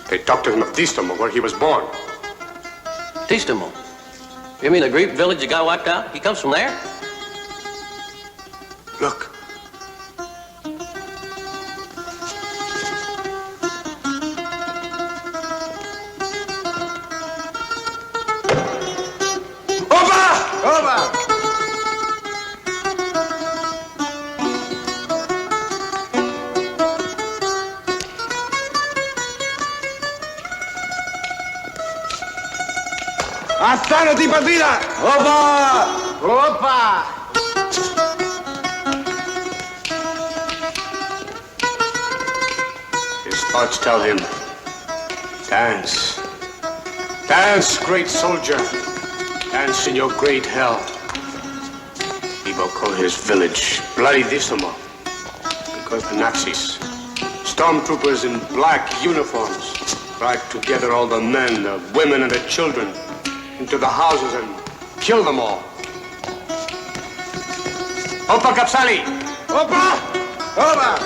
S13: They talked to him of Distamo, where he was born.
S11: Distamo? You mean the Greek village that got wiped out? He comes from there?
S13: Look.
S3: ¡Astánate, partida! ¡Opa! ¡Opa!
S13: His thoughts tell him, dance. Dance, great soldier. Dance in your great hell. He will call his village Bloody Distamo because the Nazis, stormtroopers in black uniforms, dragged together all the men, the women, and the children into the houses and kill them all. Opa Kapsali!
S3: Opa! Opa!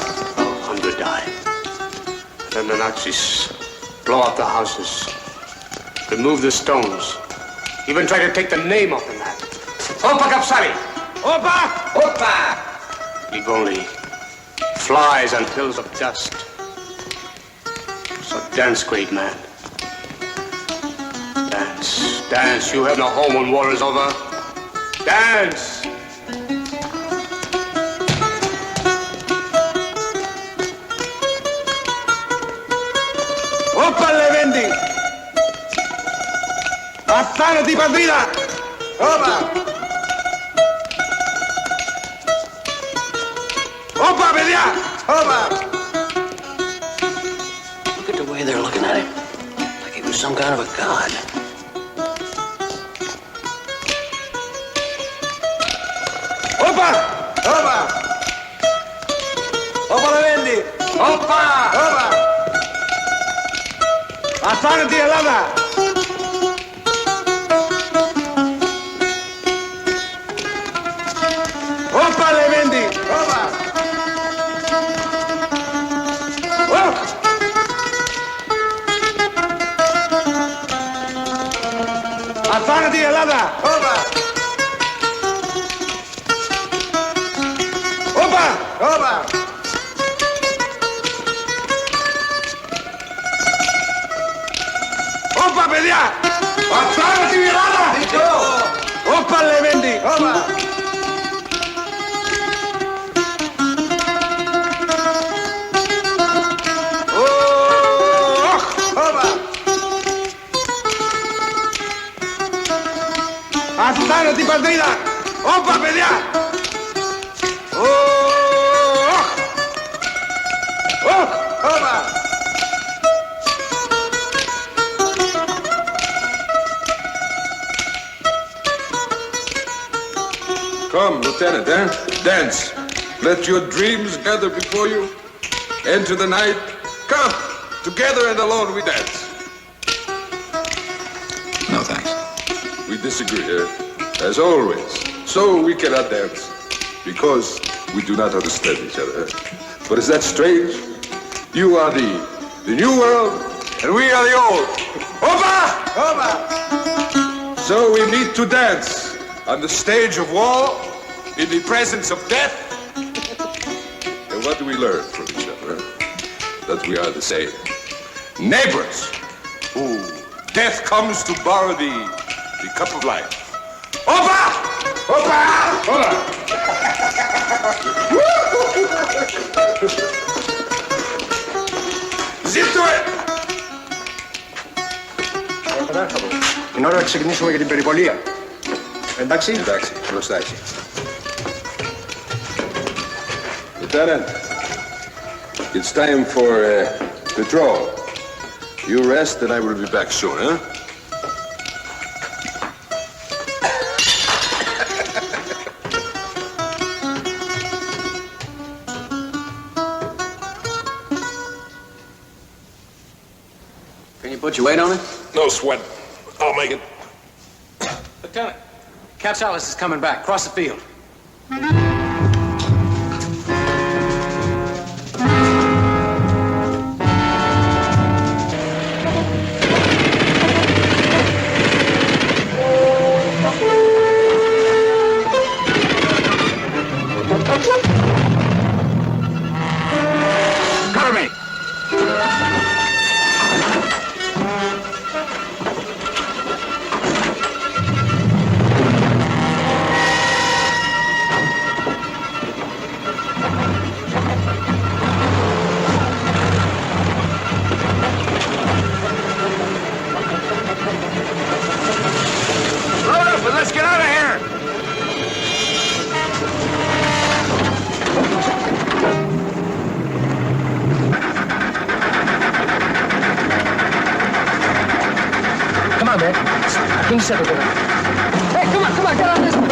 S13: 100 died. Then the Nazis blow up the houses, remove the stones, even try to take the name off the map. Opa Kapsali!
S3: Opa!
S13: Opa! Leave only flies and hills of dust. So dance, great man. Dance, dance. You have no home when war is over. Dance!
S3: ¡Opa, Levendi! ¡Astánate, partida! ¡Opa! ¡Opa, media! ¡Opa!
S11: Look at the way they're looking at him. Like he was some kind of a god.
S3: ¡Opa! ¡Opa! ¡Opa, Levendi!
S13: ¡Opa!
S3: ¡Opa! ¡Astánate, helada! ¡Opa, Levendi! ¡Opa! ¡Astánate, helada! ¡Opa! ¡Opa! ¡Opa! ¡Opa, media! ¡Astánate, helada! ¡Opa, Levendi! ¡Opa! ¡Astánate, partida! ¡Opa, media! ¡Opa!
S4: Come, Lieutenant, eh? Dance. Let your dreams gather before you. Into the night. Come, together and alone we dance.
S8: No, thanks.
S4: We disagree, as always. So we cannot dance, because we do not understand each other. But is that strange? You are the new world, and we are the old. Opa! Opa! So we meet to dance on the stage of war, in the presence of death. And what do we learn from each other? That we are the same. Neighbors, who death comes to borrow the cup of life. Opa! Opa! Opa! Zip to it!
S12: Είναι ώρα να ξεκινήσουμε για την περιπολία. Εντάξει.
S4: Εντάξει, μπροστά εσύ. Lieutenant, it's time for patrol. You rest and I will be back soon, huh?
S11: Can you put your weight on it?
S4: No sweat. I'll make it.
S1: Lieutenant, Capsalis is coming back. Cross the field.
S12: Cover me!
S1: Load up and let's get out of here!
S12: Come on, man. King settle down. Hey, come on, get on this one.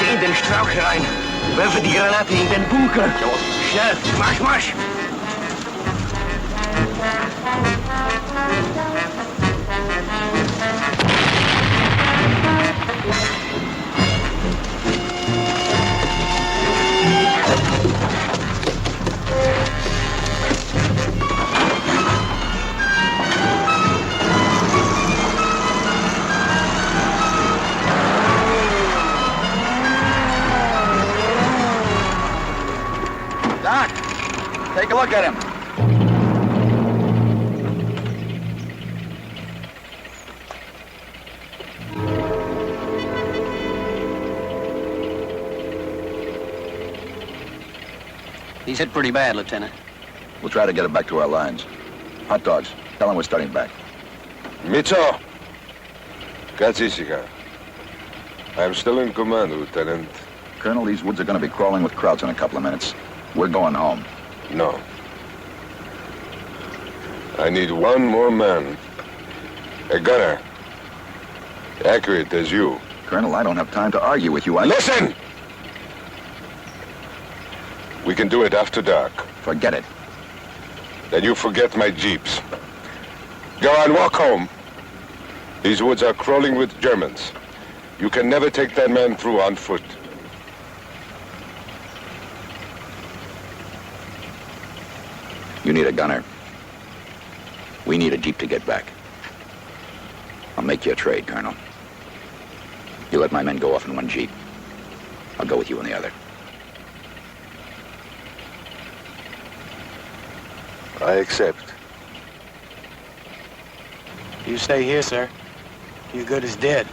S12: In den Strauch rein. Werfe die Granate in den Bunker. Schnell, marsch!
S8: Doc, take a look at him.
S11: He's hit pretty bad, Lieutenant.
S8: We'll try to get him back to our lines. Hot dogs, tell him we're starting back.
S9: Mitchell! Katsisika. I'm still in command, Lieutenant.
S8: Colonel, these woods are going to be crawling with crowds in a couple of minutes. We're going home.
S9: No. I need one more man. A gunner. Accurate as you.
S8: Colonel, I don't have time to argue with you.
S9: Listen! We can do it after dark.
S8: Forget it.
S9: Then you forget my jeeps. Go on, walk home. These woods are crawling with Germans. You can never take that man through on foot.
S8: You need a gunner. We need a jeep to get back. I'll make you a trade, Colonel. You let my men go off in one jeep. I'll go with you in the other.
S9: I accept.
S12: You stay here, sir. You're good as dead.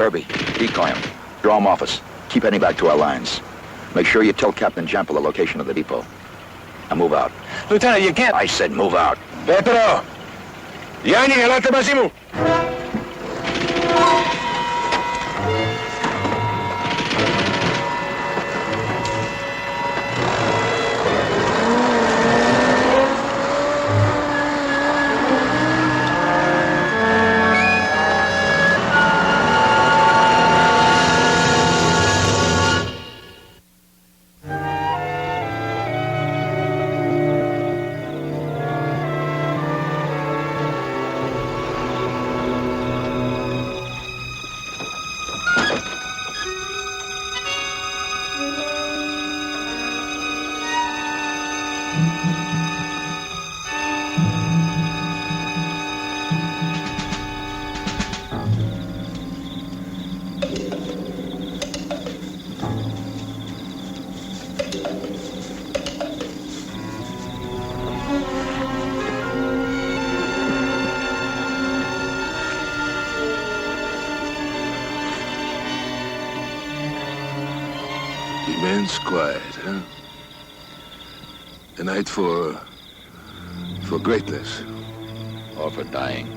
S8: Kirby, decoy him. Draw him off us. Keep heading back to our lines. Make sure you tell Captain Jampa the location of the depot. Now move out.
S3: Lieutenant, you can't.
S8: I said move out.
S9: Petro! Yanni, elate μαζί μου.
S4: Immense quiet, huh? A night for greatness.
S8: Or for dying.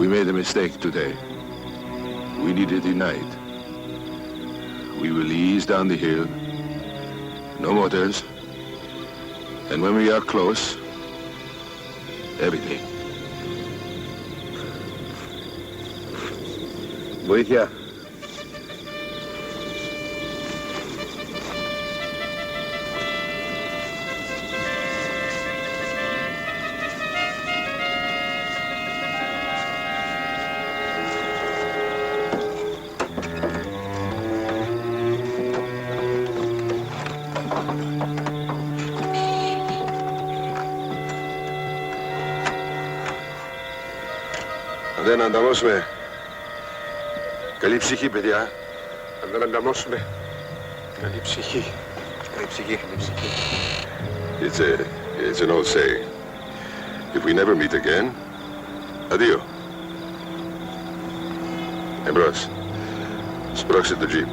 S4: We made a mistake today. We needed to unite. We will ease down the hill. No motors. And when we are close, everything.
S9: Βοήθεια.
S4: Αν δεν ανταμώσουμε, καλή ψυχή, παιδιά.
S13: Αν δεν ανταμώσουμε, καλή ψυχή. Καλή ψυχή, καλή ψυχή.
S4: It's an old saying. If we never meet again, adieu. Εμπρός. Σπρώξτε το τζιπ.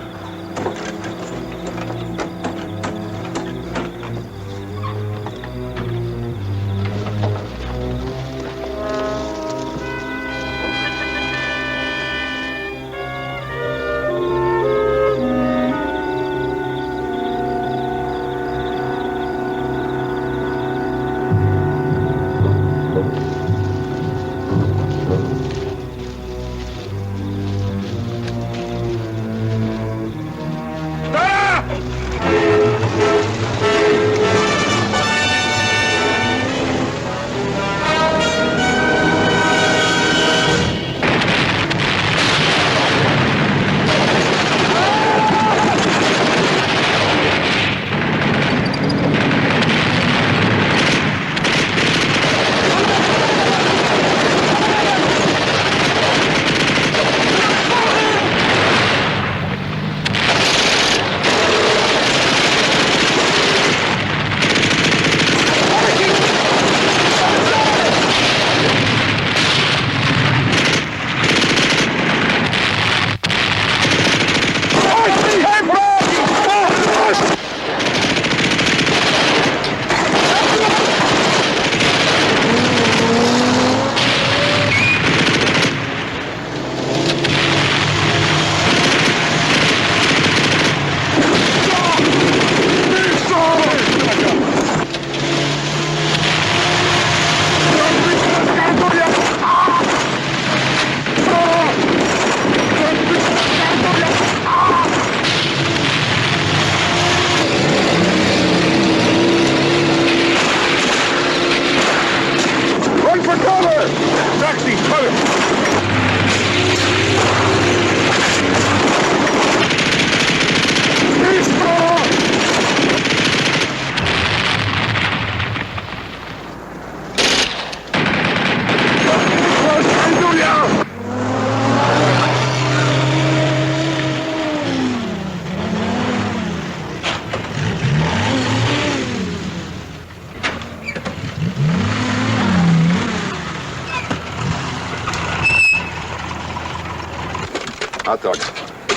S8: Hot dog.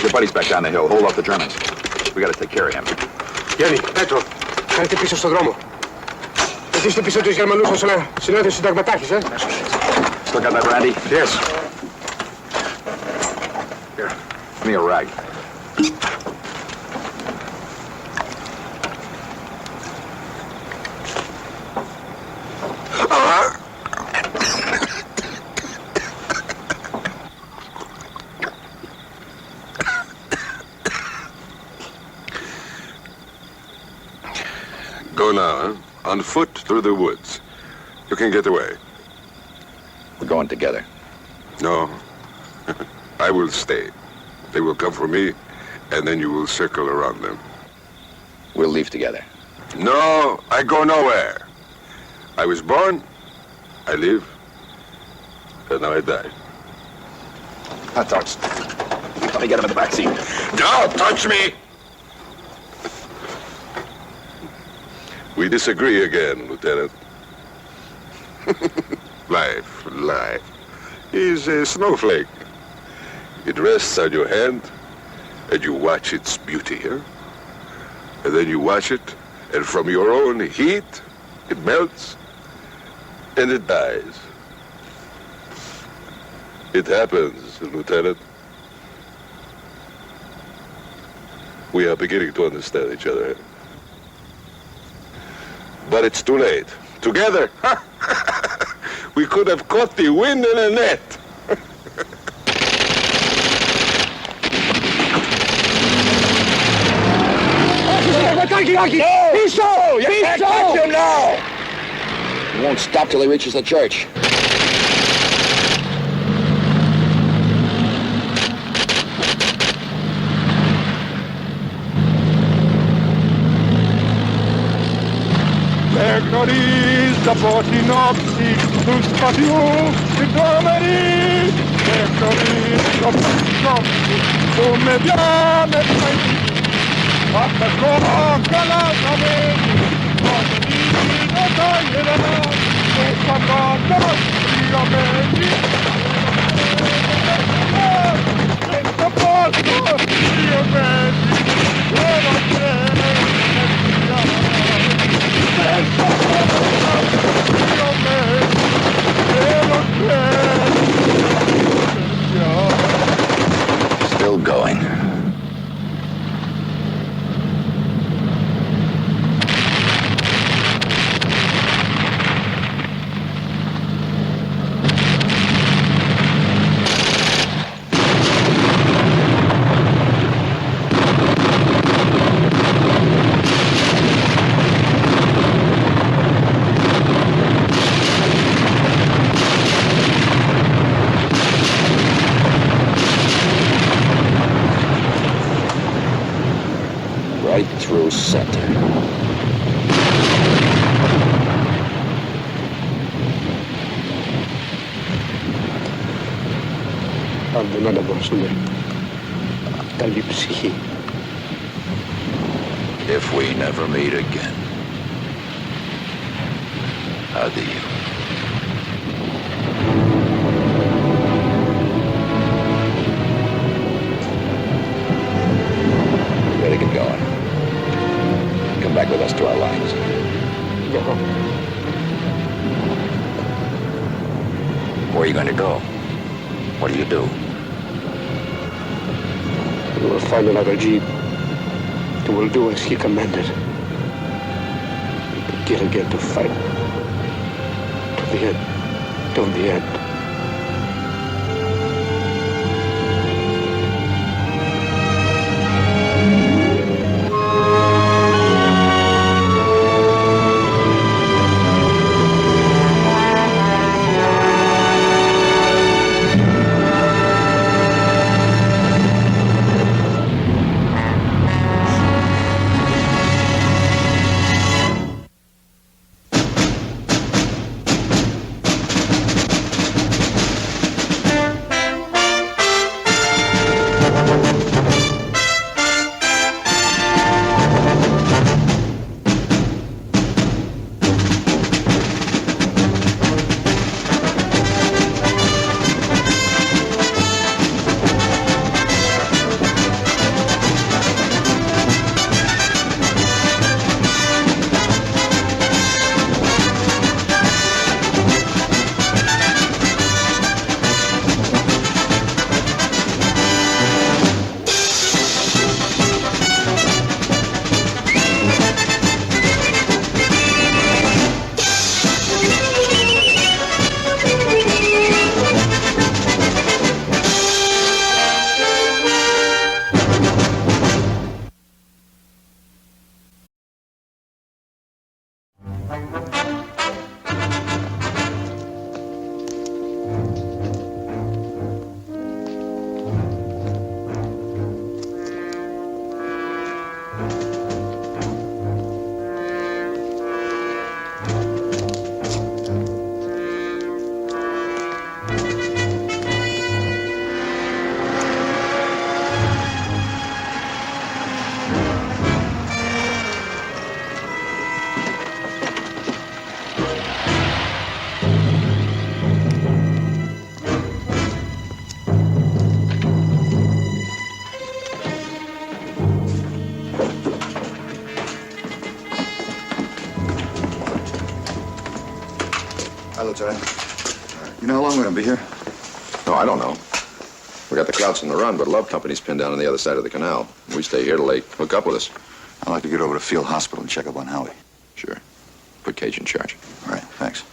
S8: Your buddy's back down the hill. Hold off the Germans. We gotta take care of him.
S13: Γιάννη, Πέτρο, κάνετε πίσω στον δρόμο. Καθίστε πίσω τους Γερμανούς όσο να συνέλθουν συνταγματάρχης,
S8: Still got that brandy?
S13: Yes.
S8: Here, give me a rag.
S4: Go now, huh? On foot through the woods. You can get away.
S8: We're going together.
S4: No. I will stay. They will come for me, and then you will circle around them.
S8: We'll leave together.
S4: No, I go nowhere. I was born, I live, and now I die.
S8: Hot dogs. Let me get him in the back seat.
S4: Don't touch me! We disagree again, Lieutenant. Life is a snowflake. It rests on your hand, and you watch its beauty, huh? And then you watch it, and from your own heat, it melts, and it dies. It happens, Lieutenant. We are beginning to understand each other. But it's too late. Together, we could have caught the wind in a net.
S8: No! You can't touch him now! He won't stop till he reaches the church.
S5: Egnoris, zapotinopsi, tuspatius, idomeri, egnoris, zapotinopsi, umediame paiti, attacco calasamente, Pasolino taglierà, e pagando friamente, senza posto, io vedi, e non c'è,
S8: Still going. Right through center.
S13: Αν δεν ανταποκριθούμε, καλή ψυχή.
S8: If we never meet again. Adieu. Ready to get going. Come back with us to our lines.
S13: No.
S8: Where are you going to go? What do you do?
S13: We will find another jeep. We will do as he commanded. We begin again to fight. To the end. Till the end.
S2: Hi, Lieutenant. You know how long we're gonna be here?
S8: No, I don't know. We got the Krauts on the run, but Love Company's pinned down on the other side of the canal. We stay here till they hook up with us.
S2: I'd like to get over to Field Hospital and check up on Howie.
S8: Sure. Put Cage in charge.
S2: All right, thanks.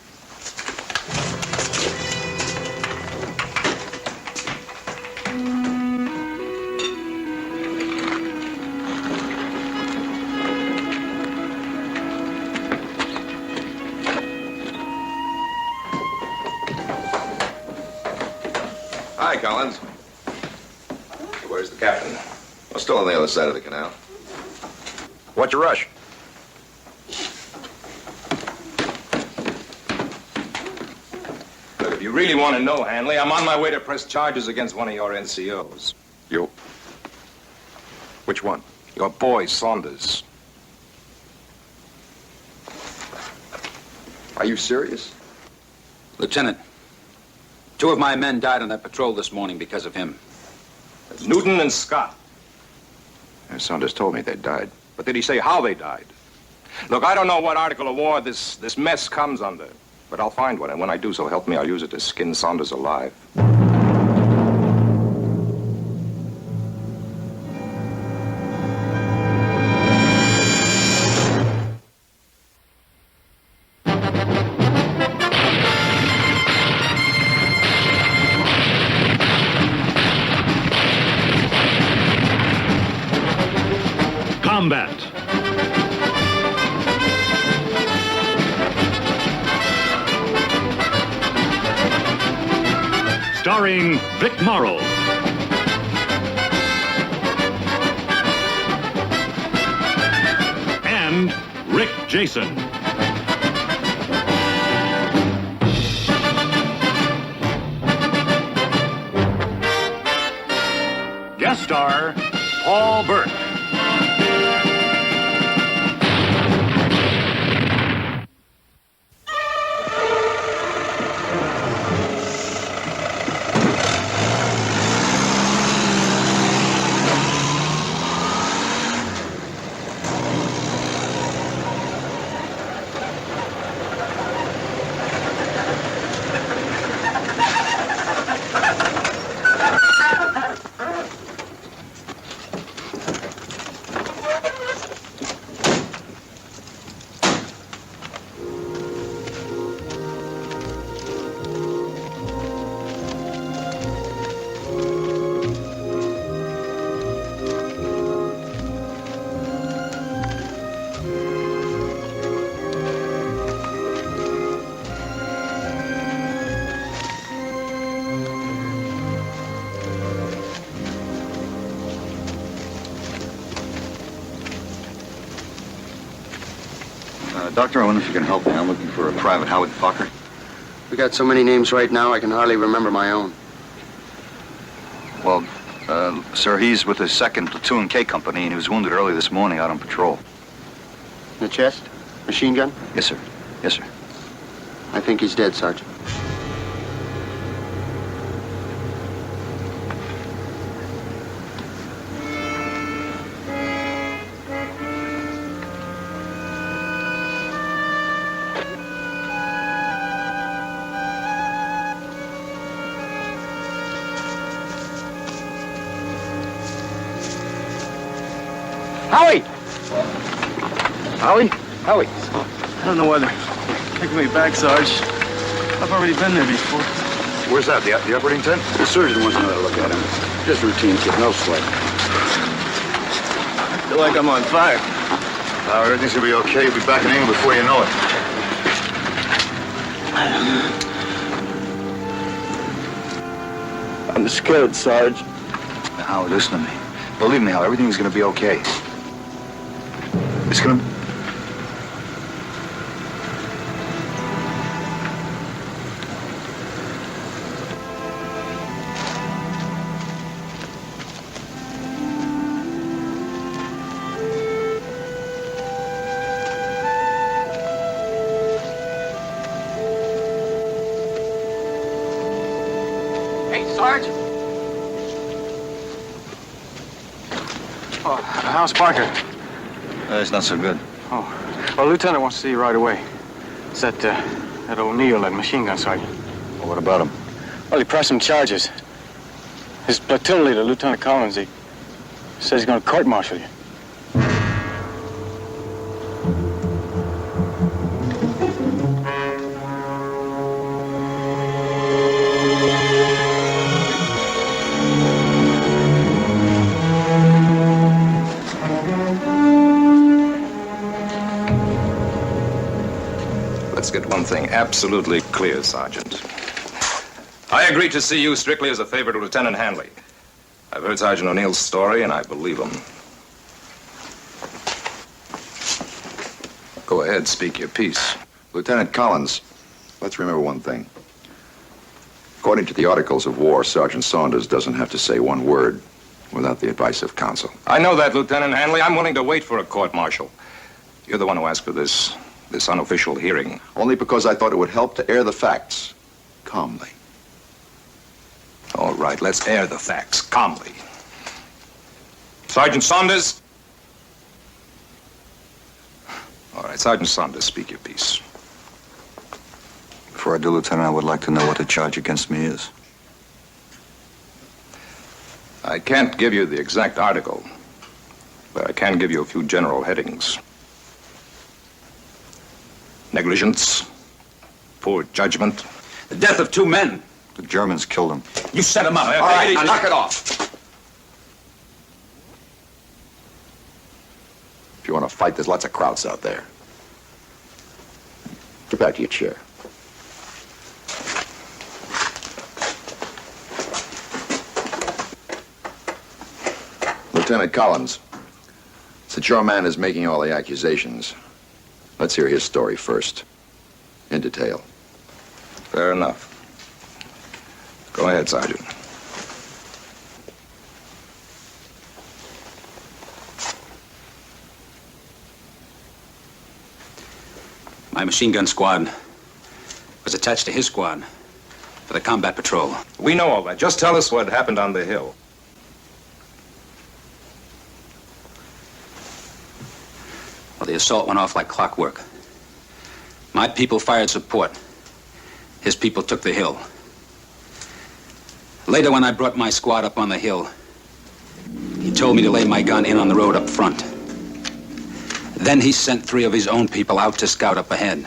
S8: Hi, Collins. Where's the captain? Well, still on the other side of the canal. What's your rush?
S14: Look, if you really want to know, Hanley, I'm on my way to press charges against one of your NCOs.
S8: You? Which one?
S14: Your boy, Saunders.
S8: Are you serious?
S15: Lieutenant, 2 of my men died on that patrol this morning because of him.
S14: Newton and Scott.
S8: Saunders told me they died.
S14: But did he say how they died? Look, I don't know what article of war this mess comes under, but I'll find one, and when I do, so help me, I'll use it to skin Saunders alive.
S10: Combat. Starring Vic Morrow. And Rick Jason. Guest star, Paul Burke.
S2: Doctor, I wonder if you can help me. I'm looking for a Private Howard Parker.
S16: We got so many names right now, I can hardly remember my own.
S2: Well, sir, he's with the 2nd Platoon K Company, and he was wounded early this morning out on patrol.
S16: In the chest? Machine gun?
S2: Yes, sir. Yes, sir.
S16: I think he's dead, Sergeant.
S12: Howie!
S16: Howie? Howie.
S12: I don't know why they're taking me back, Sarge. I've already been there before.
S2: Where's that? The operating tent?
S16: The surgeon wants another look at him. Just routine, kid. No sweat.
S12: I feel like I'm on fire.
S2: Everything's gonna be okay. You'll be back in England before you know it.
S12: I'm scared, Sarge.
S2: Now, Howard, listen to me. Believe me, Howard, everything's gonna be okay. It's gonna...
S12: Hey, Sarge. Oh, how's Parker?
S2: It's not so good.
S12: Oh, well, Lieutenant wants to see you right away. Is that
S17: That O'Neill and machine gun sergeant.
S2: Well, what about him?
S17: Well, he pressed some charges. His platoon leader, Lieutenant Collins, he says he's going to court-martial you.
S14: Let's get one thing absolutely clear, Sergeant. I agreed to see you strictly as a favor to Lieutenant Hanley. I've heard Sergeant O'Neill's story, and I believe him. Go ahead, speak your piece.
S8: Lieutenant Collins, let's remember one thing. According to the Articles of War, Sergeant Saunders doesn't have to say one word without the advice of counsel.
S14: I know that, Lieutenant Hanley. I'm willing to wait for a court-martial. You're the one who asked for this unofficial hearing.
S8: Only because I thought it would help to air the facts calmly.
S14: All right, let's air the facts calmly. Sergeant Saunders? All right, Sergeant Saunders, speak your piece.
S2: Before I do, Lieutenant, I would like to know what the charge against me is.
S14: I can't give you the exact article, but I can give you a few general headings. Negligence, poor judgment.
S15: The death of 2 men.
S2: The Germans killed him.
S15: You set him up. All right, now knock it off.
S8: If you want to fight, there's lots of krauts out there. Get back to your chair. Lieutenant Collins, since your man is making all the accusations, let's hear his story first, in detail.
S14: Fair enough. Go ahead, Sergeant.
S15: My machine gun squad was attached to his squad for the combat patrol.
S14: We know all that. Just tell us what happened on the hill.
S15: Well, the assault went off like clockwork. My people fired support. His people took the hill. Later, when I brought my squad up on the hill, he told me to lay my gun in on the road up front. Then he sent 3 of his own people out to scout up ahead.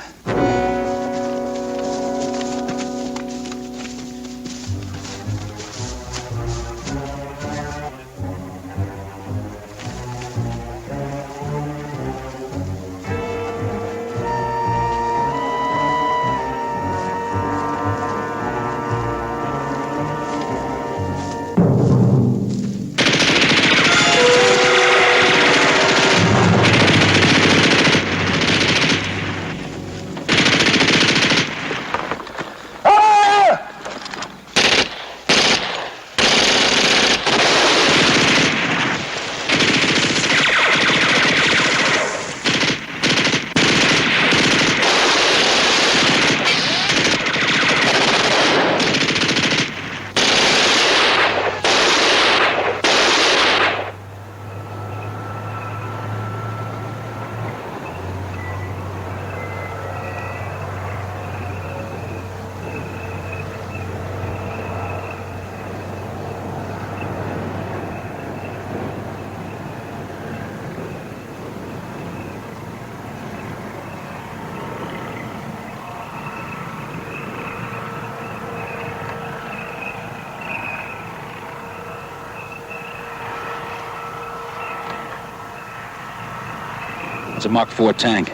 S15: It's a Mark IV tank.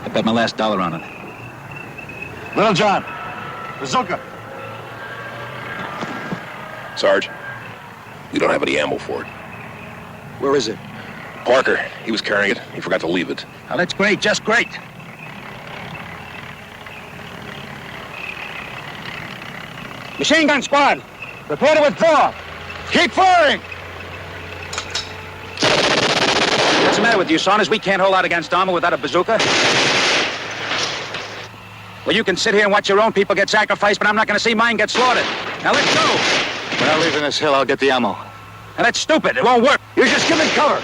S15: I bet my last dollar on it.
S7: Little John, bazooka.
S18: Sarge, we don't have any ammo for it.
S15: Where is it?
S18: Parker, he was carrying it. He forgot to leave it.
S15: Oh, that's great, just great.
S12: Machine gun squad, prepare to withdraw. Keep firing!
S15: What's the matter with you, Saunders? We can't hold out against armor without a bazooka. Well, you can sit here and watch your own people get sacrificed, but I'm not going to see mine get slaughtered. Now, let's go.
S17: We're not leaving this hill. I'll get the ammo.
S15: Now, that's stupid. It won't work.
S12: You just give me cover.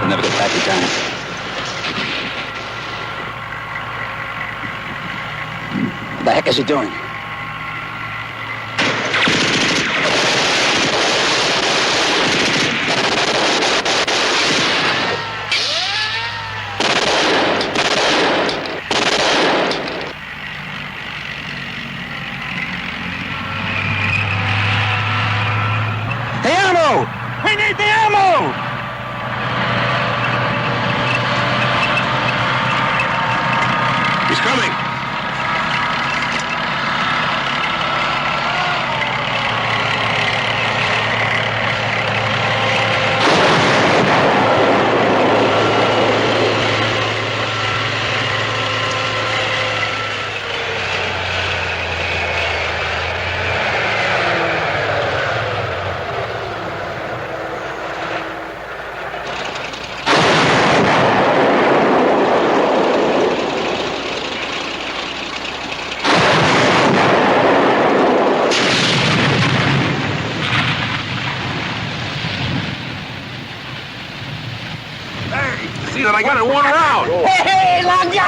S15: We'll never get back in time. What the heck is he doing?
S12: We need the ammo!
S18: He's coming. See that I got it one round.
S12: Hey, Lonja!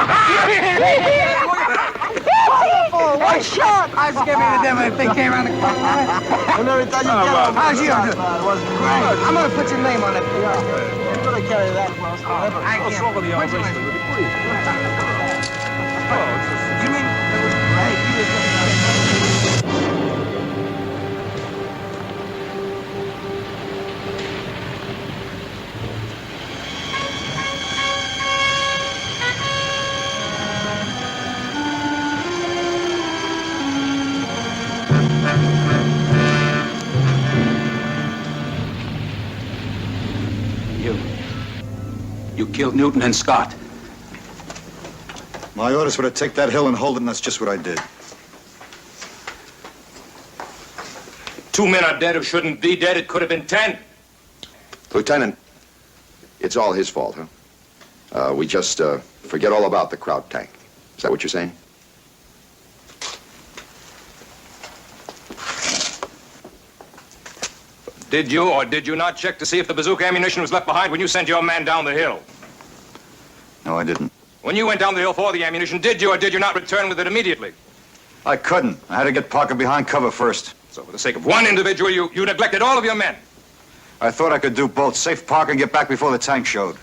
S12: One shot! I was giving the devil if they came around the corner. I never thought you'd get him. How's you? It was great. I'm going to put your name on it. You're going to carry that close. I can't. What's your name? You mean... Hey, you was just...
S15: You killed Newton and Scott.
S2: My orders were to take that hill and hold it, and that's just what I did.
S14: 2 men are dead who shouldn't be dead. It could have been 10.
S8: Lieutenant, it's all his fault, huh? We just forget all about the Kraut tank. Is that what you're saying?
S14: Did you or did you not check to see if the bazooka ammunition was left behind when you sent your man down the hill?
S2: No, I didn't.
S14: When you went down the hill for the ammunition, did you or did you not return with it immediately?
S2: I couldn't. I had to get Parker behind cover first.
S14: So for the sake of one individual, you neglected all of your men.
S2: I thought I could do both. Save Parker and get back before the tank showed.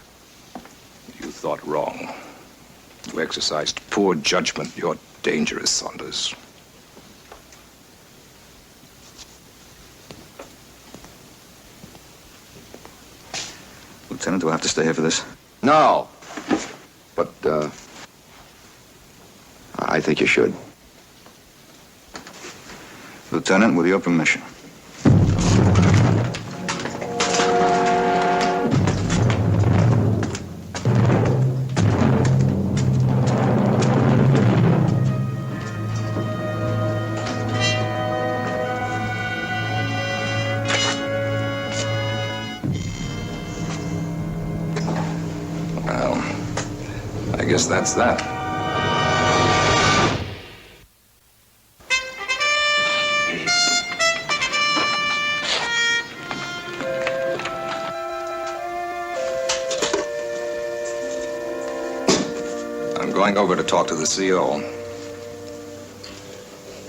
S14: You thought wrong. You exercised poor judgment. You're dangerous, Saunders.
S2: Lieutenant, do I have to stay here for this?
S8: No. But, I think you should.
S2: Lieutenant, with your permission.
S14: I guess that's that. I'm going over to talk to the CO.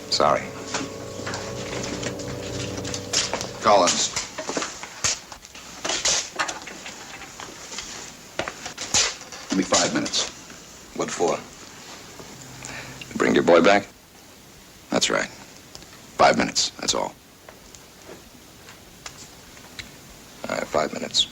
S14: Sorry.
S8: Collins. Give me 5 minutes.
S14: What for? Bring your boy back?
S8: That's right. 5 minutes, that's all.
S14: All right, 5 minutes.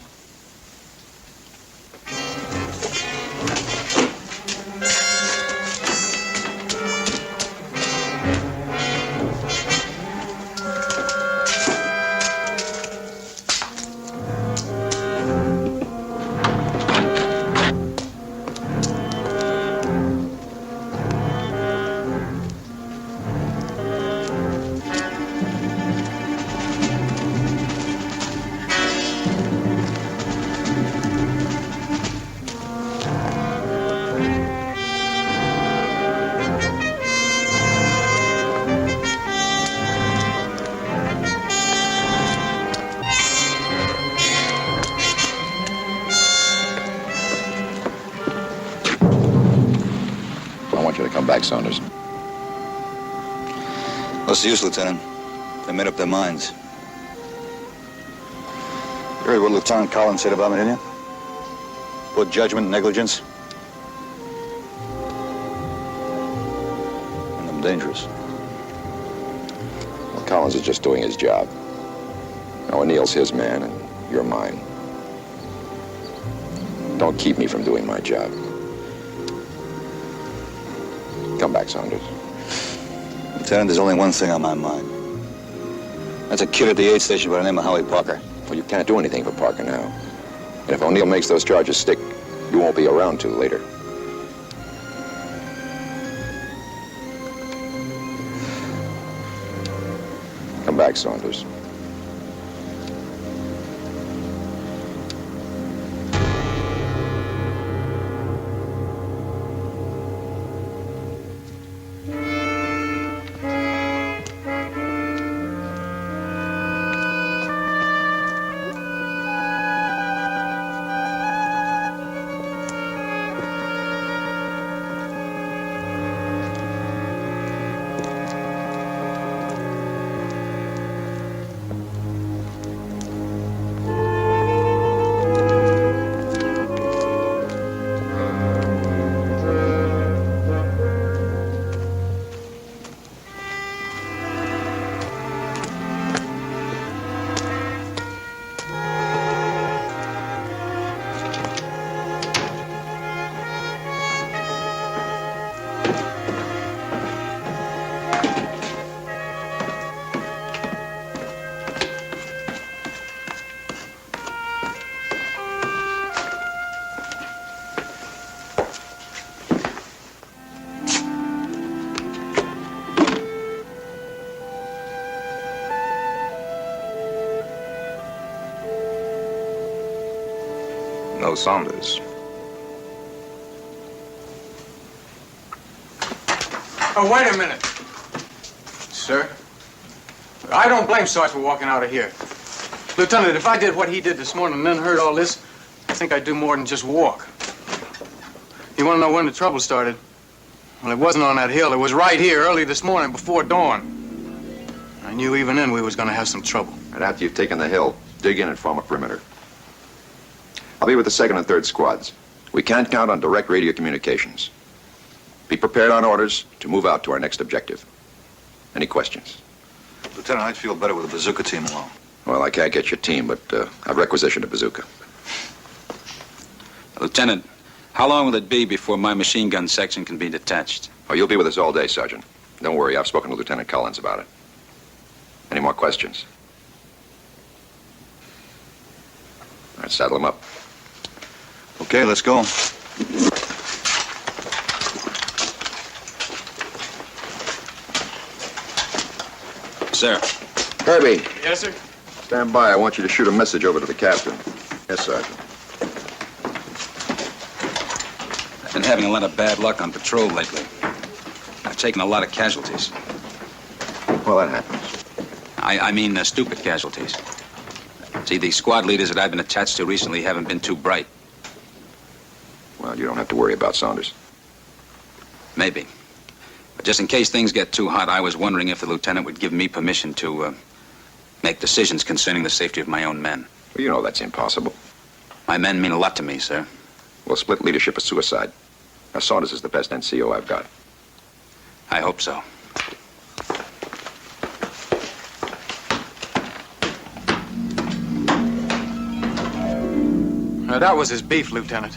S8: back, Saunders.
S2: What's the use, Lieutenant? They made up their minds. You heard what Lieutenant Collins said about me, didn't you? Poor judgment, negligence. And I'm dangerous.
S8: Well, Collins is just doing his job. Now, O'Neill's his man, and you're mine. Don't keep me from doing my job. Come back, Saunders.
S2: Lieutenant, there's only one thing on my mind. That's a kid at the aid station by the name of Howie Parker.
S8: Well, you can't do anything for Parker now. And if O'Neill makes those charges stick, you won't be around to later. Come back, Saunders.
S14: No Saunders.
S1: Oh, wait a minute. Sir? I don't blame Sarge for walking out of here. Lieutenant, if I did what he did this morning and then heard all this, I think I'd do more than just walk. You want to know when the trouble started? Well, it wasn't on that hill. It was right here early this morning before dawn. I knew even then we was going to have some trouble.
S8: And after you've taken the hill, dig in and form a perimeter. I'll be with the 2nd and 3rd squads. We can't count on direct radio communications. Be prepared on orders to move out to our next objective. Any questions?
S2: Lieutenant, I'd feel better with a bazooka team along.
S8: Well, I can't get your team, but I've requisitioned a bazooka.
S15: Lieutenant, how long will it be before my machine gun section can be detached?
S8: Oh, you'll be with us all day, Sergeant. Don't worry, I've spoken to Lieutenant Collins about it. Any more questions? All right, saddle him up.
S2: Okay, let's go.
S15: Sir.
S8: Kirby.
S1: Yes, sir?
S8: Stand by. I want you to shoot a message over to the captain. Yes, Sergeant.
S15: I've been having a lot of bad luck on patrol lately. I've taken a lot of casualties.
S8: Well, that happens.
S15: I mean stupid casualties. See, the squad leaders that I've been attached to recently haven't been too bright.
S8: Well, you don't have to worry about Saunders.
S15: Maybe. But just in case things get too hot, I was wondering if the lieutenant would give me permission to make decisions concerning the safety of my own men.
S8: Well, you know that's impossible.
S15: My men mean a lot to me, sir.
S8: We'll split leadership as suicide. Now, Saunders is the best NCO I've got.
S15: I hope so.
S1: Now, that was his beef, Lieutenant.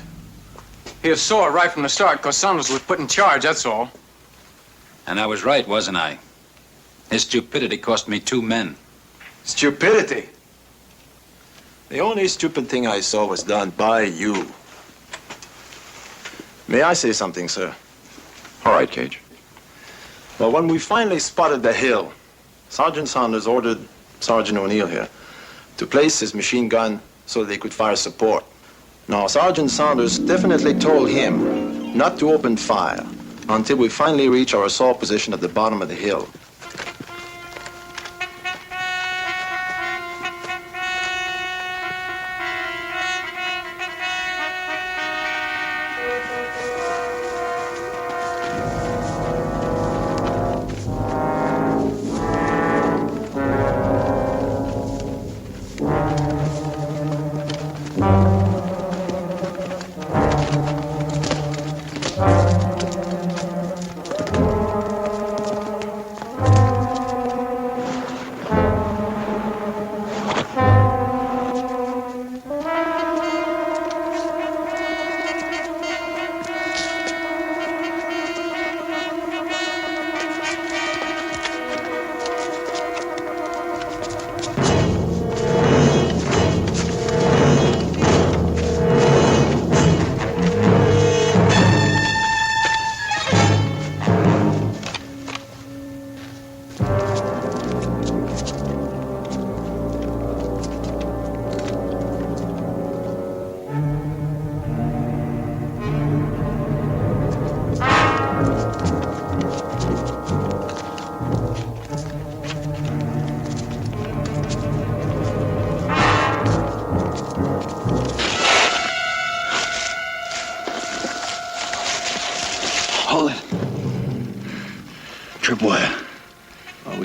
S1: He was sore right from the start because Saunders was put in charge, that's all.
S15: And I was right, wasn't I? His stupidity cost me 2 men.
S3: Stupidity? The only stupid thing I saw was done by you. May I say something, sir?
S8: All right, Cage.
S3: Well, when we finally spotted the hill, Sergeant Saunders ordered Sergeant O'Neill here to place his machine gun so that they could fire support. Now, Sergeant Saunders definitely told him not to open fire until we finally reach our assault position at the bottom of the hill.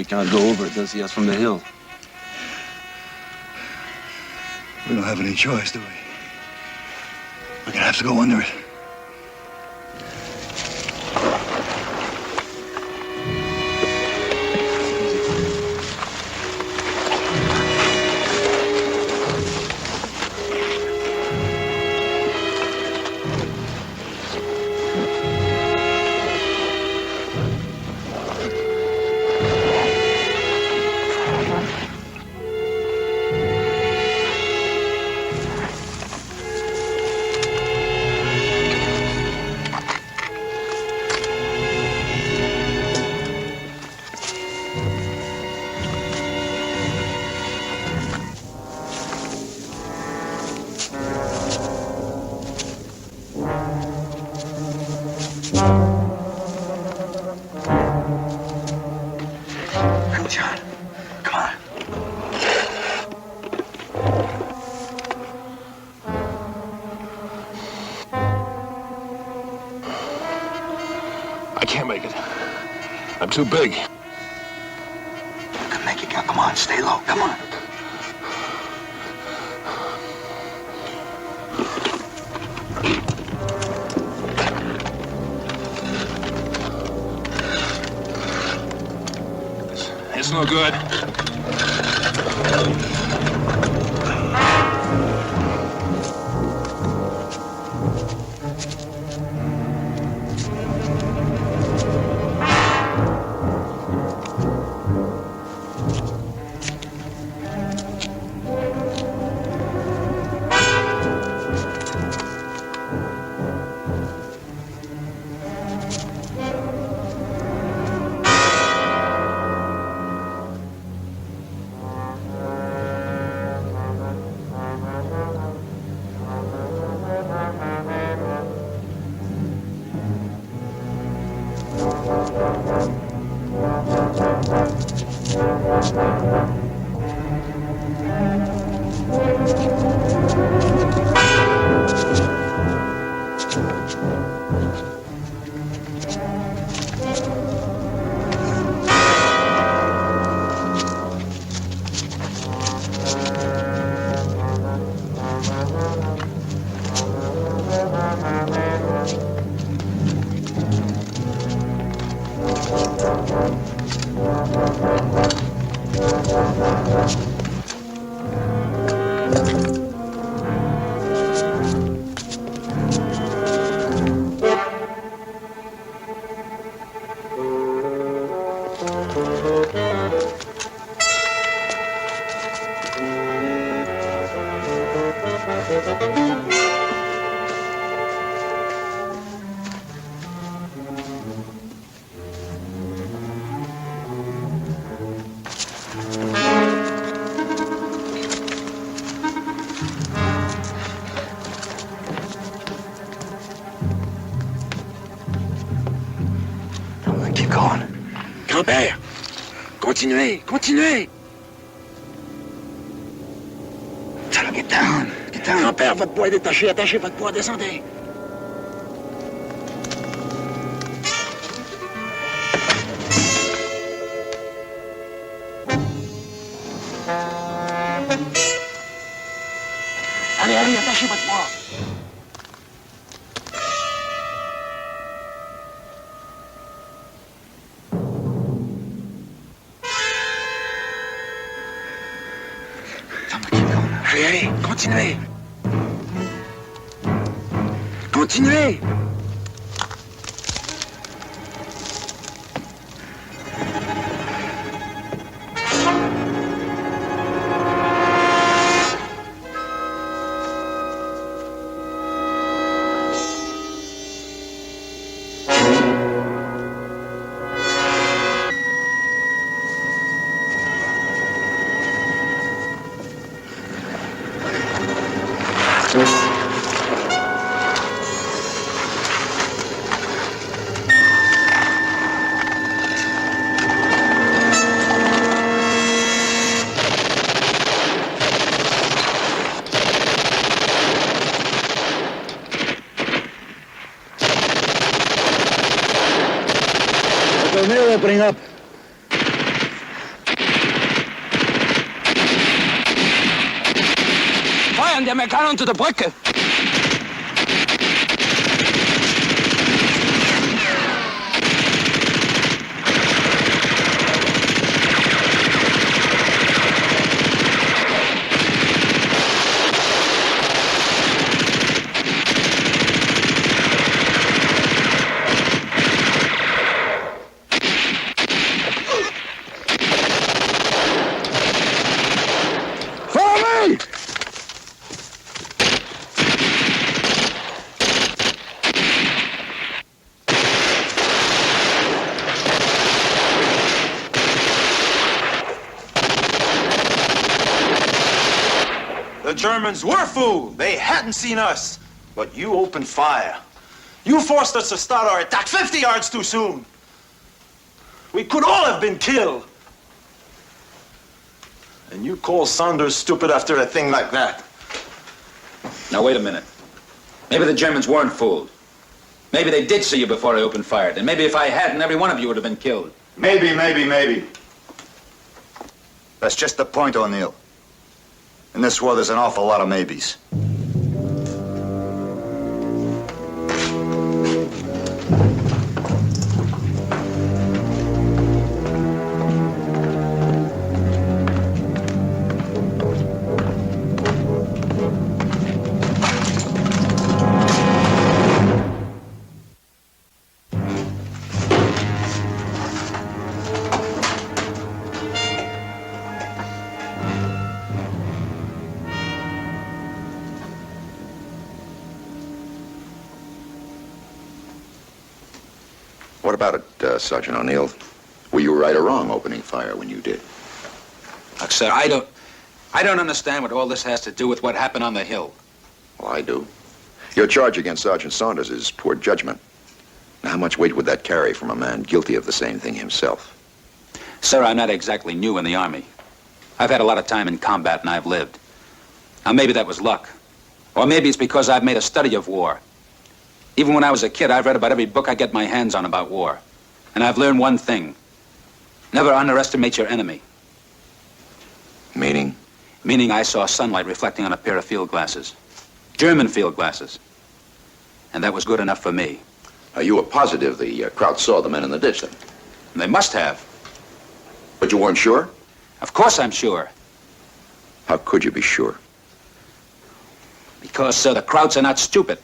S19: can't go over it. They'll see us from the hill.
S2: We don't have any choice, do we? We're gonna have to go under it.
S12: John, come on.
S18: I can't make it. I'm too big.
S12: You can make it, come on, stay low, come on.
S18: It's no good.
S12: Keep going.
S19: Grand-père, continuez, continuez.
S12: Tell him, get down, get down.
S19: Grand-père, votre poids est détaché, attachez votre poids, descendez.
S12: Allez, allez, attachez votre poids.
S19: Allez, allez, continuez. Continuez.
S12: They're opening up.
S15: and the McCallum to the brick.
S3: The Germans were fooled. They hadn't seen us. But you opened fire. You forced us to start our attack 50 yards too soon. We could all have been killed. And you call Saunders stupid after a thing like that.
S15: Now, wait a minute. Maybe the Germans weren't fooled. Maybe they did see you before I opened fire. And maybe if I hadn't, every one of you would have been killed.
S2: Maybe. That's just the point, O'Neill. In this war, there's an awful lot of maybes.
S8: What about it, Sergeant O'Neill? Were you right or wrong opening fire when you did?
S15: Look, sir, I don't understand what all this has to do with what happened on the hill.
S8: Well, I do. Your charge against Sergeant Saunders is poor judgment. Now, how much weight would that carry from a man guilty of the same thing himself?
S15: Sir, I'm not exactly new in the Army. I've had a lot of time in combat, and I've lived. Now, maybe that was luck. Or maybe it's because I've made a study of war. Even when I was a kid, I've read about every book I get my hands on about war. And I've learned one thing. Never underestimate your enemy.
S8: Meaning?
S15: Meaning I saw sunlight reflecting on a pair of field glasses. German field glasses. And that was good enough for me.
S8: You were positive the crowd saw the men in the ditch, then?
S15: They must have.
S8: But you weren't sure?
S15: Of course I'm sure.
S8: How could you be sure?
S15: Because, sir, the Krauts are not stupid.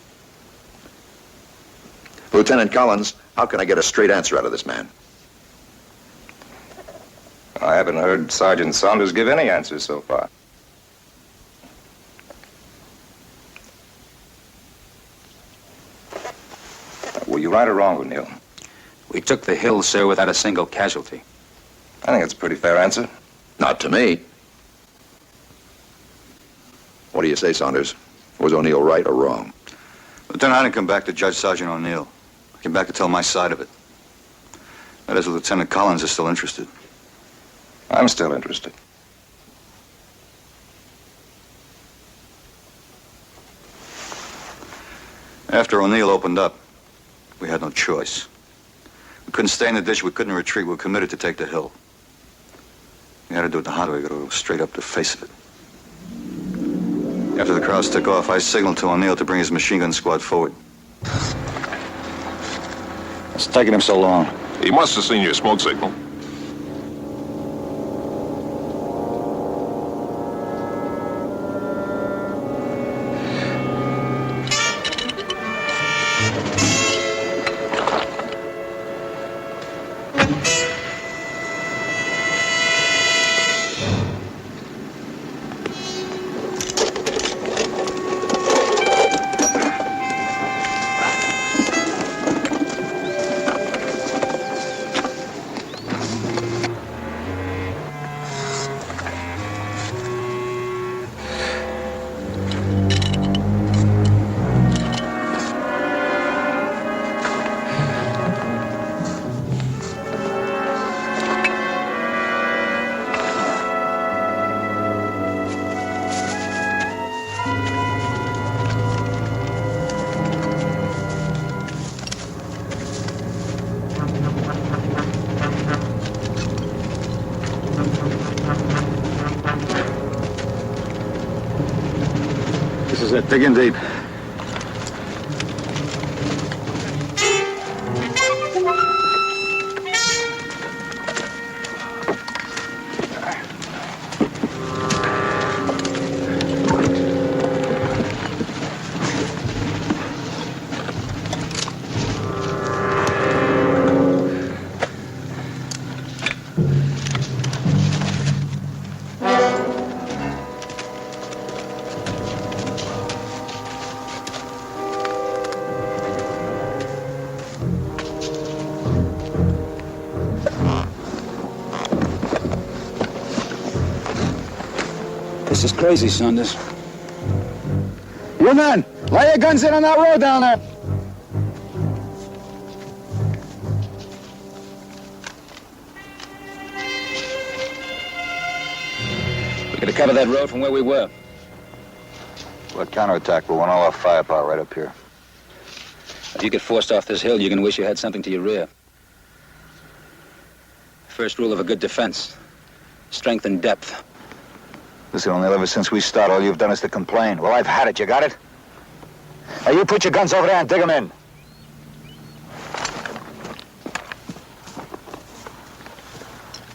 S8: Lieutenant Collins, how can I get a straight answer out of this man?
S14: I haven't heard Sergeant Saunders give any answers so far. Were you right or wrong, O'Neill?
S15: We took the hill, sir, without a single casualty.
S14: I think it's a pretty fair answer.
S8: Not to me. What do you say, Saunders? Was O'Neill right or wrong?
S2: Lieutenant, I didn't come back to judge Sergeant O'Neill. I came back to tell my side of it. That is, Lieutenant Collins is still interested.
S14: I'm still interested.
S2: After O'Neill opened up, we had no choice. We couldn't stay in the ditch, we couldn't retreat, we were committed to take the hill. We had to do it the hard way, we got to go straight up the face of it. After the crowds took off, I signaled to O'Neill to bring his machine gun squad forward. What's taking him so long?
S18: He must have seen your smoke signal.
S2: This is it. Dig in deep.
S15: This is crazy, Saunders.
S12: You men, lay your guns in on that road down there.
S15: We could have covered that road from where we were.
S2: What counterattack? We want all our firepower right up here.
S15: If you get forced off this hill, you're going to wish you had something to your rear. First rule of a good defense: strength and depth.
S2: Listen, O'Neill, ever since we started, all you've done is to complain. Well, I've had it. You got it? Now, you put your guns over there and dig them in.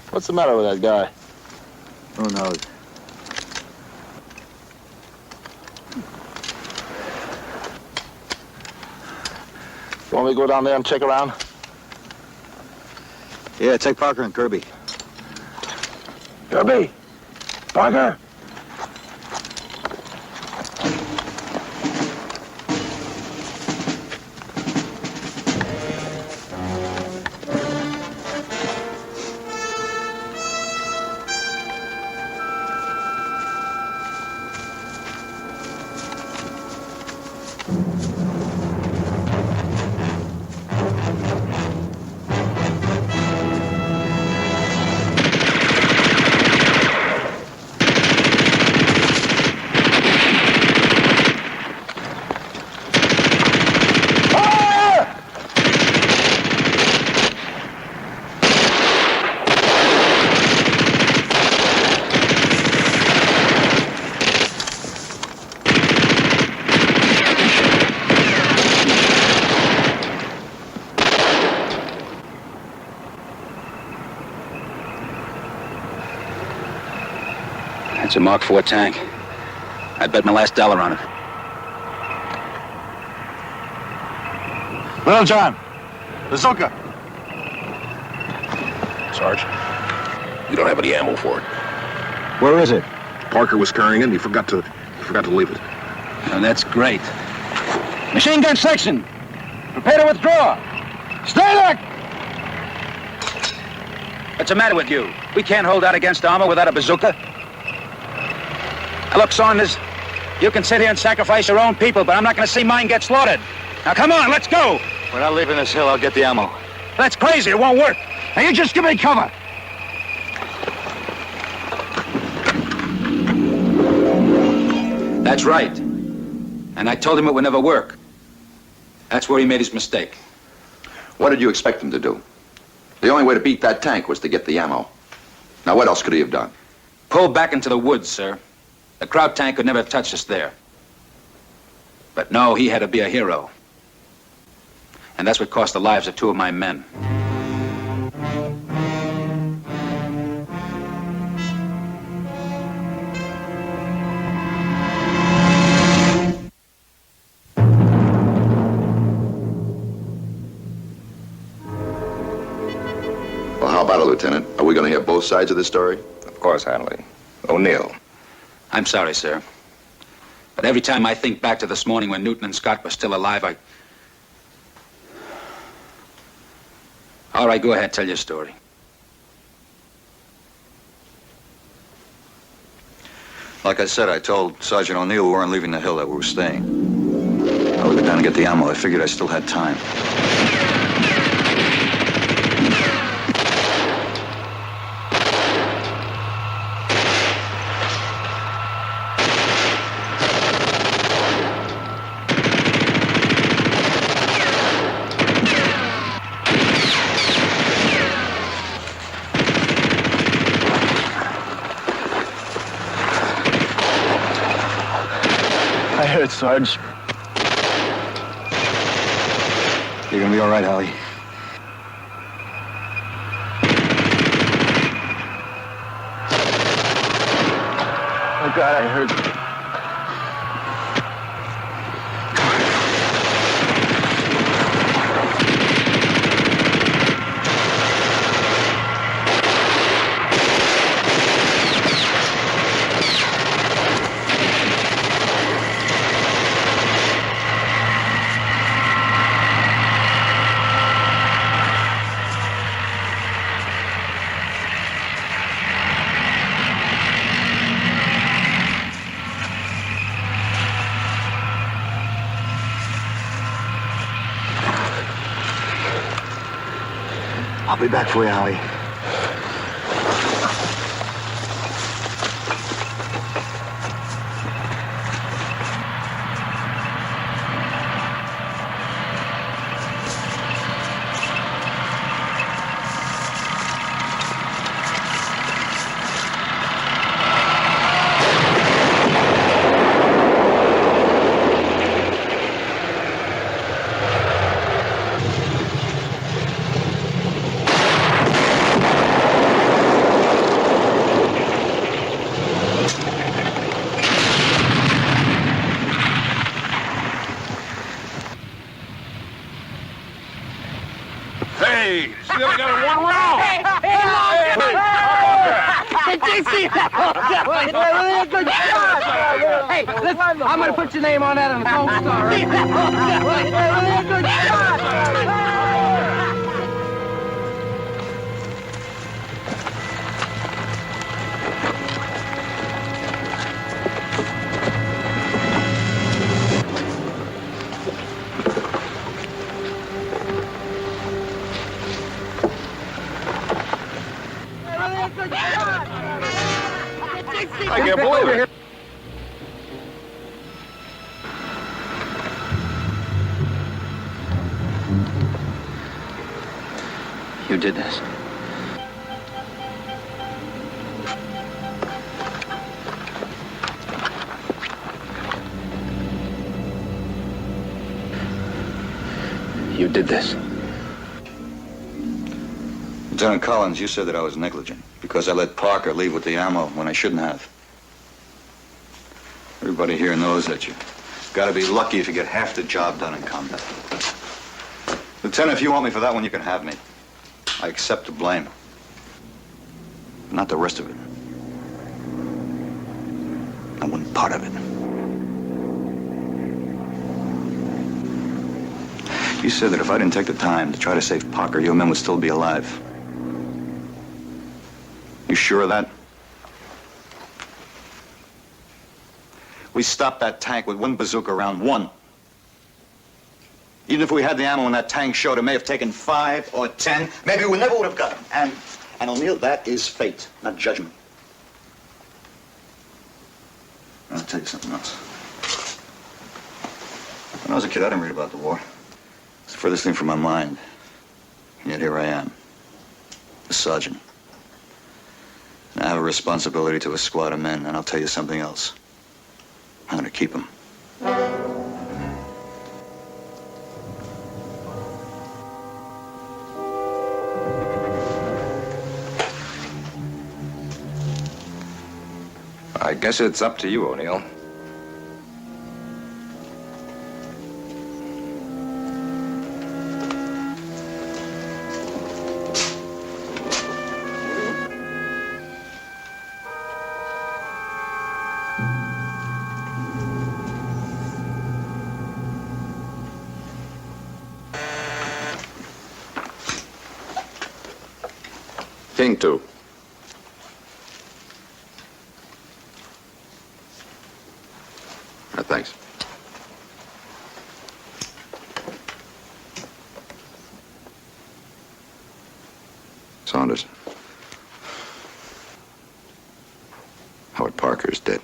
S3: What's the matter with that guy?
S2: Who knows?
S3: You want me to go down there and check around?
S2: Yeah, take Parker and Kirby.
S3: Kirby! Parker!
S15: It's a Mark IV tank. I bet my last dollar on it.
S3: Well, John, bazooka.
S18: Sarge, we don't have any ammo for it.
S2: Where is it?
S18: Parker was carrying it and he forgot to leave it.
S15: Oh, that's great. Machine gun section! Prepare to withdraw! Stay there! What's the matter with you? We can't hold out against armor without a bazooka. Now, look, Saunders, you can sit here and sacrifice your own people, but I'm not going to see mine get slaughtered. Now, come on, let's go.
S2: We're not leaving this hill. I'll get the ammo.
S15: That's crazy. It won't work. Now, you just give me cover. That's right. And I told him it would never work. That's where he made his mistake.
S8: What did you expect him to do? The only way to beat that tank was to get the ammo. Now, what else could he have done?
S15: Pull back into the woods, sir. The Kraut tank could never have touched us there. But no, he had to be a hero. And that's what cost the lives of two of my men.
S8: Well, how about it, Lieutenant? Are we going to hear both sides of this story?
S14: Of course, Hanley. O'Neill.
S15: I'm sorry, sir. But every time I think back to this morning when Newton and Scott were still alive, All right, go ahead, tell your story.
S2: Like I said, I told Sergeant O'Neill we weren't leaving the hill, that we were staying. I would go down and get the ammo. I figured I still had time.
S17: I heard, Sarge.
S2: You're gonna be all right, Howie.
S17: Oh, God, I heard.
S7: I'll be back for you, Howie.
S10: Hey, she only got it one round.
S12: Did you see that? Good shot. Hey, listen, I'm going to put your name on that on the Gold Star. Good shot.
S10: I can't believe it.
S15: You did this. You did this.
S2: Lieutenant Collins, you said that I was negligent because I let Parker leave with the ammo when I shouldn't have. Everybody here knows that you gotta be lucky if you get half the job done in combat. Lieutenant, if you want me for that one, you can have me. I accept the blame. But not the rest of it. Not one part of it. You said that if I didn't take the time to try to save Parker, your men would still be alive. You sure of that? We stopped that tank with one bazooka round, one. Even if we had the ammo in that tank showed, it may have taken 5 or 10. Maybe we never would have got him. And O'Neill, that is fate, not judgment. I'll tell you something else. When I was a kid, I didn't read about the war. It's the furthest thing from my mind. And yet here I am, a sergeant. And I have a responsibility to a squad of men, and I'll tell you something else. I'm gonna keep them.
S14: I guess it's up to you, O'Neill. King 2. Thanks. Saunders. Howard Parker is dead.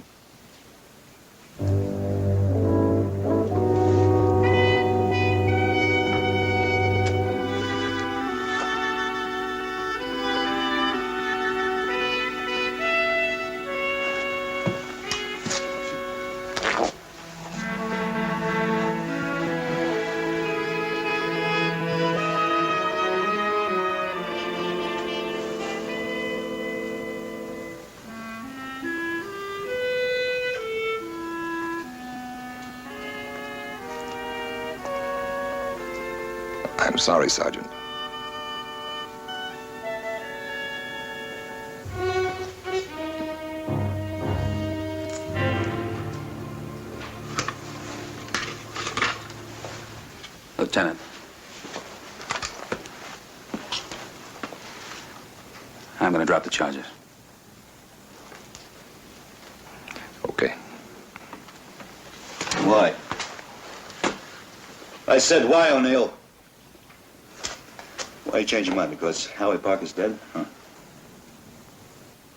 S14: I'm sorry, Sergeant.
S15: Lieutenant. I'm going to drop the charges.
S14: Okay.
S2: Why? I said why, O'Neill? Why you change your mind? Because Howie Parker's dead? Huh?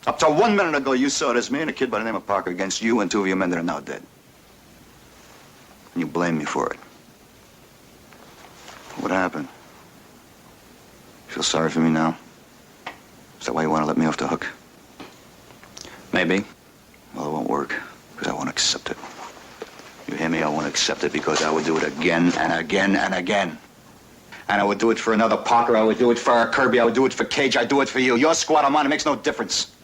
S2: Up till 1 minute ago, you saw it as me and a kid by the name of Parker against you and 2 of your men that are now dead. And you blame me for it. What happened? You feel sorry for me now? Is that why you want to let me off the hook?
S15: Maybe.
S2: Well, it won't work, because I won't accept it. You hear me? I won't accept it because I would do it again and again and again. And I would do it for another Parker. I would do it for Kirby. I would do it for Cage. I'd do it for you. Your squad or mine, it makes no difference.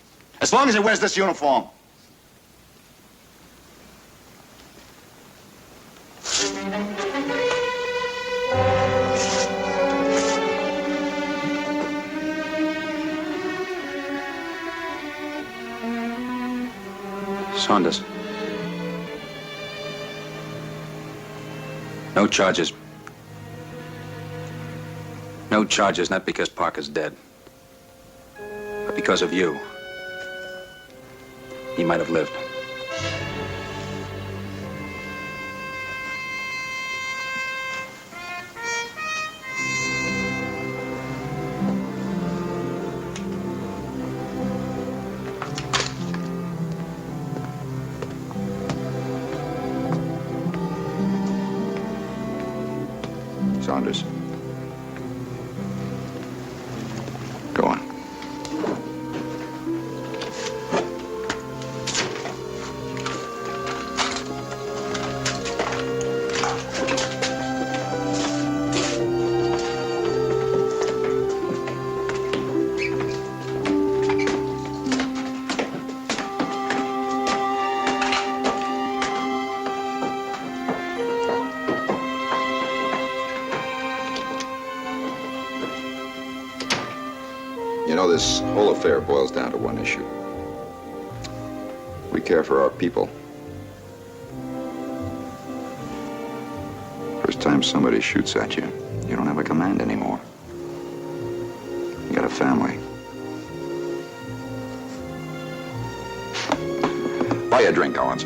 S2: As long as it wears this uniform.
S15: Saunders. No charges. No charges, not because Parker's dead, but because of you. He might have lived.
S2: Saunders. Go on.
S8: You know, this whole affair boils down to one issue. We care for our people. First time somebody shoots at you, you don't have a command anymore. You got a family. Buy a drink, Owens.